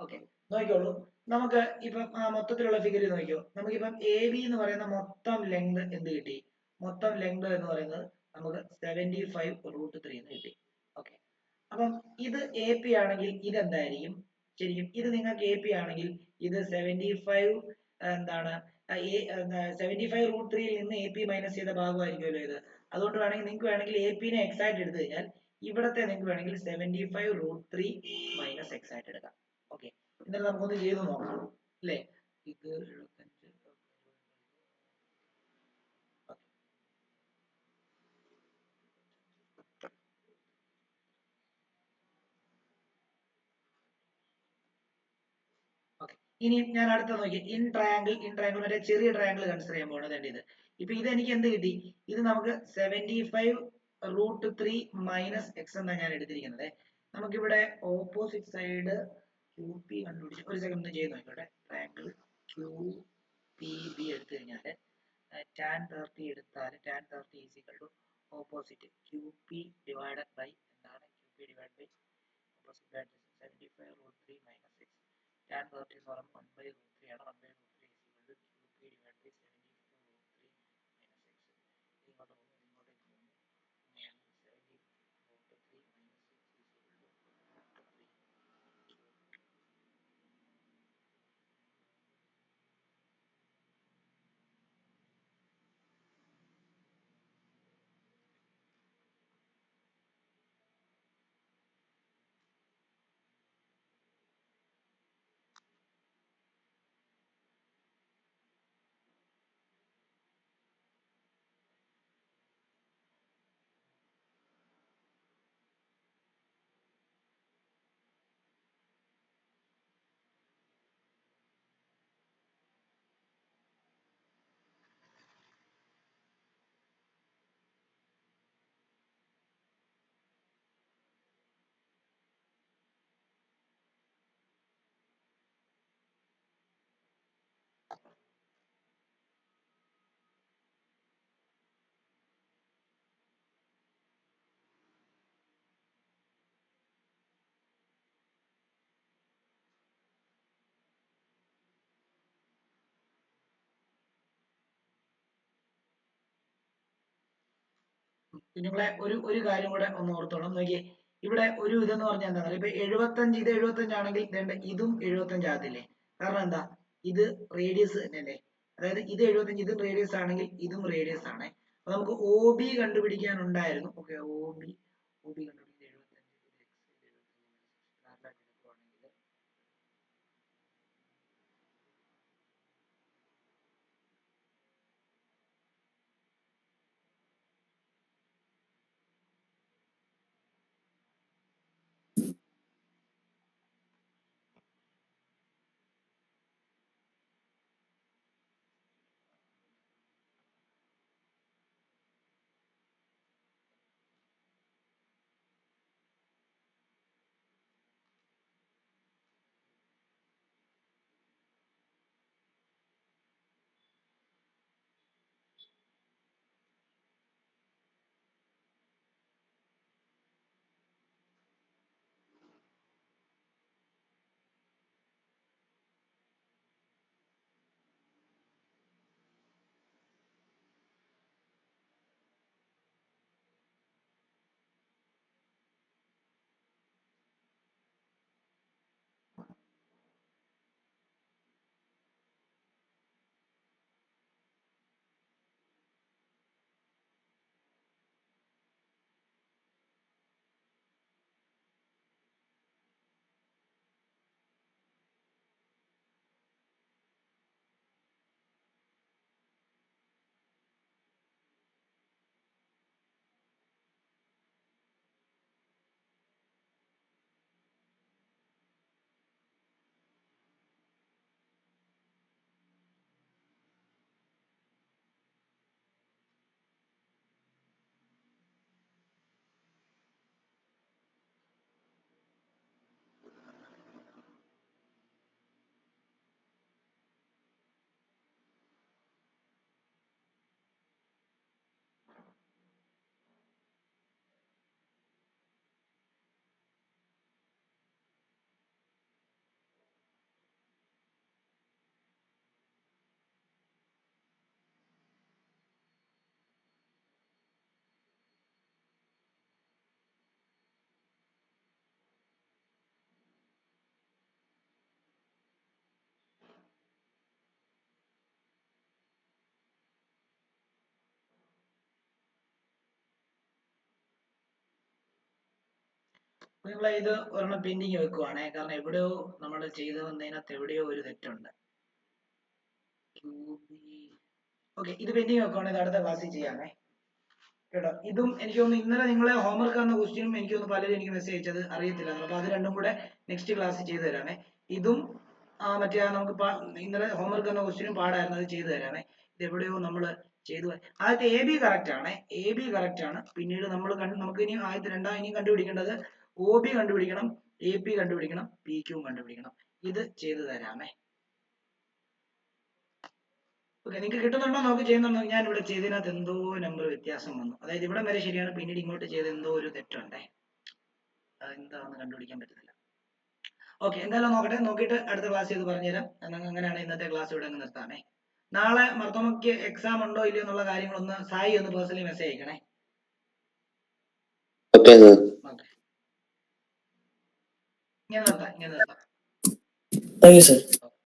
ഓക്കെ, നോക്കിക്കോളൂ. നമുക്ക് ഇപ്പം മൊത്തത്തിലുള്ള ഫിഗർ നോക്കിയോ. നമുക്കിപ്പം എ ബി എന്ന് പറയുന്ന മൊത്തം ലെങ്ത് എന്ത് കിട്ടി? മൊത്തം ലെങ്ത് എന്ന് പറയുന്നത് നമുക്ക് 75√3 എന്ന് കിട്ടി. ഓക്കെ, അപ്പം ഇത് എ പി ആണെങ്കിൽ ഇത് എന്തായിരിക്കും? ശരിക്കും ഇത് നിങ്ങൾക്ക് എ പി ആണെങ്കിൽ ഇത് 75 എന്താണ് 75√3 നിന്ന് എ പി മൈനസ് ചെയ്ത ഭാഗമായിരിക്കുമല്ലോ ഇത്. അതുകൊണ്ട് വേണമെങ്കിൽ നിങ്ങൾക്ക് വേണമെങ്കിൽ എ പിനെ എക്സ് ആയിട്ട് എടുത്തു കഴിഞ്ഞാൽ ഇവിടത്തെ നിങ്ങൾക്ക് വേണമെങ്കിൽ 75√3 മൈനസ് എക്സ് ആയിട്ട് എടുക്കാം. ഓക്കെ, എന്നിട്ട് നമുക്കൊന്ന് ചെയ്ത് നോക്കാം അല്ലേ. ഇത് 75. ഓക്കെ, ഇനി ഞാൻ അടുത്ത നോക്കി ഇൻ ട്രയാങ്കിൾ മറ്റേ ചെറിയ ട്രയാങ്കിൾ കൺസിഡർ ചെയ്യാൻ പോകുന്നത് ഇത്. ഇപ്പൊ ഇത് എനിക്ക് എന്ത് കിട്ടി? ഇത് നമുക്ക് 75√3 മൈനസ് എക്സ് എന്നാണ് ഞാൻ എടുത്തിരിക്കുന്നത്. നമുക്കിവിടെ ഓപ്പോസിറ്റ് സൈഡ് ക്യൂ പി കണ്ടുപിടിച്ച് ഒരു സെക്കൻഡ് ചെയ്ത് നോക്കിക്കോട്ടെ. ട്രയാങ്കിൾ ക്യൂ പി ബി എടുത്തു കഴിഞ്ഞാൽ tan 30 എടുത്താൽ tan 30 is equal to opposite Q P divided by എന്താണ്? Q P divide by opposite by 75√3 minus x. tan 30 എന്ന് പറയുമ്പോൾ 1/√3 ആണ്. 1/√3 is equal to Q P divide by 75√3 minus x. ഇങ്ങോട്ട് പോകുന്നു, ഇങ്ങോട്ടേക്ക് പോകുന്നു. 70√3 minus x is equal to 3. കുഞ്ഞുങ്ങളെ ഒരു കാര്യം കൂടെ ഒന്ന് ഓർത്തോണം. നോക്കിയേ, ഇവിടെ ഒരു ഇതെന്ന് പറഞ്ഞാൽ എന്താ പറയുക, ഇപ്പൊ 75 ഇത് 75 ആണെങ്കിൽ ഇതും 75 ആകത്തില്ലേ? കാരണം എന്താ, ഇത് റേഡിയസ് തന്നെയല്ലേ. അതായത് ഇത് 75 ഇതും റേഡിയസ് ആണെങ്കിൽ ഇതും റേഡിയസ് ആണ്. അപ്പൊ നമുക്ക് ഒ ബി കണ്ടുപിടിക്കാനുണ്ടായിരുന്നു. ഓക്കെ, ഒ ബി കണ്ടുപിടിക്കാൻ 75 നിങ്ങളെ ഇത് ഒരെണ്ണം പെൻഡിങ് വെക്കുവാണേ, കാരണം എവിടെയോ നമ്മൾ ചെയ്തു വന്നതിനകത്ത് എവിടെയോ ഒരു തെറ്റുണ്ട്. ഓക്കെ, ഇത് പെൻഡിങ് വെക്കുവാണെങ്കിൽ അടുത്ത ക്ലാസ്സിൽ ചെയ്യാമേ കേട്ടോ. ഇതും എനിക്ക് തോന്നുന്നു ഇന്നലെ നിങ്ങളെ ഹോംവർക്ക് തന്ന ക്വസ്റ്റ്യനും എനിക്ക് തോന്നുന്നു പലരും എനിക്ക് മെസ്സേജ് അയച്ചത് അറിയത്തില്ല. അപ്പൊ അത് രണ്ടും കൂടെ നെക്സ്റ്റ് ക്ലാസ്സിൽ ചെയ്തു തരാമേ. ഇതും മറ്റേ നമുക്ക് ഇന്നലെ ഹോംവർക്ക് തന്ന ക്വസ്റ്റ്യനും പാടായിരുന്നു, അത് ചെയ്തു തരാമേ. ഇത് എവിടെയോ നമ്മൾ ചെയ്തു. ആദ്യത്തെ എ ബി കറക്റ്റ് ആണ്, എ ബി കറക്റ്റ് ആണ്. പിന്നീട് നമ്മൾ നമുക്ക് ഇനി ആദ്യത്തെ രണ്ടാം ഇനി കണ്ടുപിടിക്കേണ്ടത് ഒ ബി കണ്ടുപിടിക്കണം, എ പി കണ്ടുപിടിക്കണം, പി ക്യൂ കണ്ടുപിടിക്കണം. ഇത് ചെയ്തു തരാമേ. ഓക്കെ, നിങ്ങൾക്ക് കിട്ടുന്നുണ്ടോ നോക്കി ചെയ്യുന്നുണ്ടോ? ഞാൻ ഇവിടെ ചെയ്തതിനകത്ത് എന്തോ നമ്പർ വ്യത്യാസം വന്നു. അതായത് ഇവിടെ വരെ ശരിയാണ്, പിന്നീട് ഇങ്ങോട്ട് ചെയ്ത് എന്തോ ഒരു തെറ്റുണ്ടേ, എന്താണെന്ന് കണ്ടുപിടിക്കാൻ പറ്റുന്നില്ല. ഓക്കെ, എന്തായാലും നോക്കട്ടെ, നോക്കിയിട്ട് അടുത്ത ക്ലാസ് ചെയ്ത് പറഞ്ഞുതരാം. അങ്ങനെയാണ് ഇന്നത്തെ ക്ലാസ് ഇവിടെ അങ്ങ് നിർത്താമേ. നാളെ മർത്തോമയ്ക്ക് എക്സാം ഉണ്ടോ ഇല്ലയോ എന്നുള്ള കാര്യങ്ങളൊന്ന് സായി ഒന്ന് പേഴ്സണലി മെസ്സേജ് അയക്കണേ. Okay sir. ഇങ്ങനെ നിർത്താം. Thank you sir.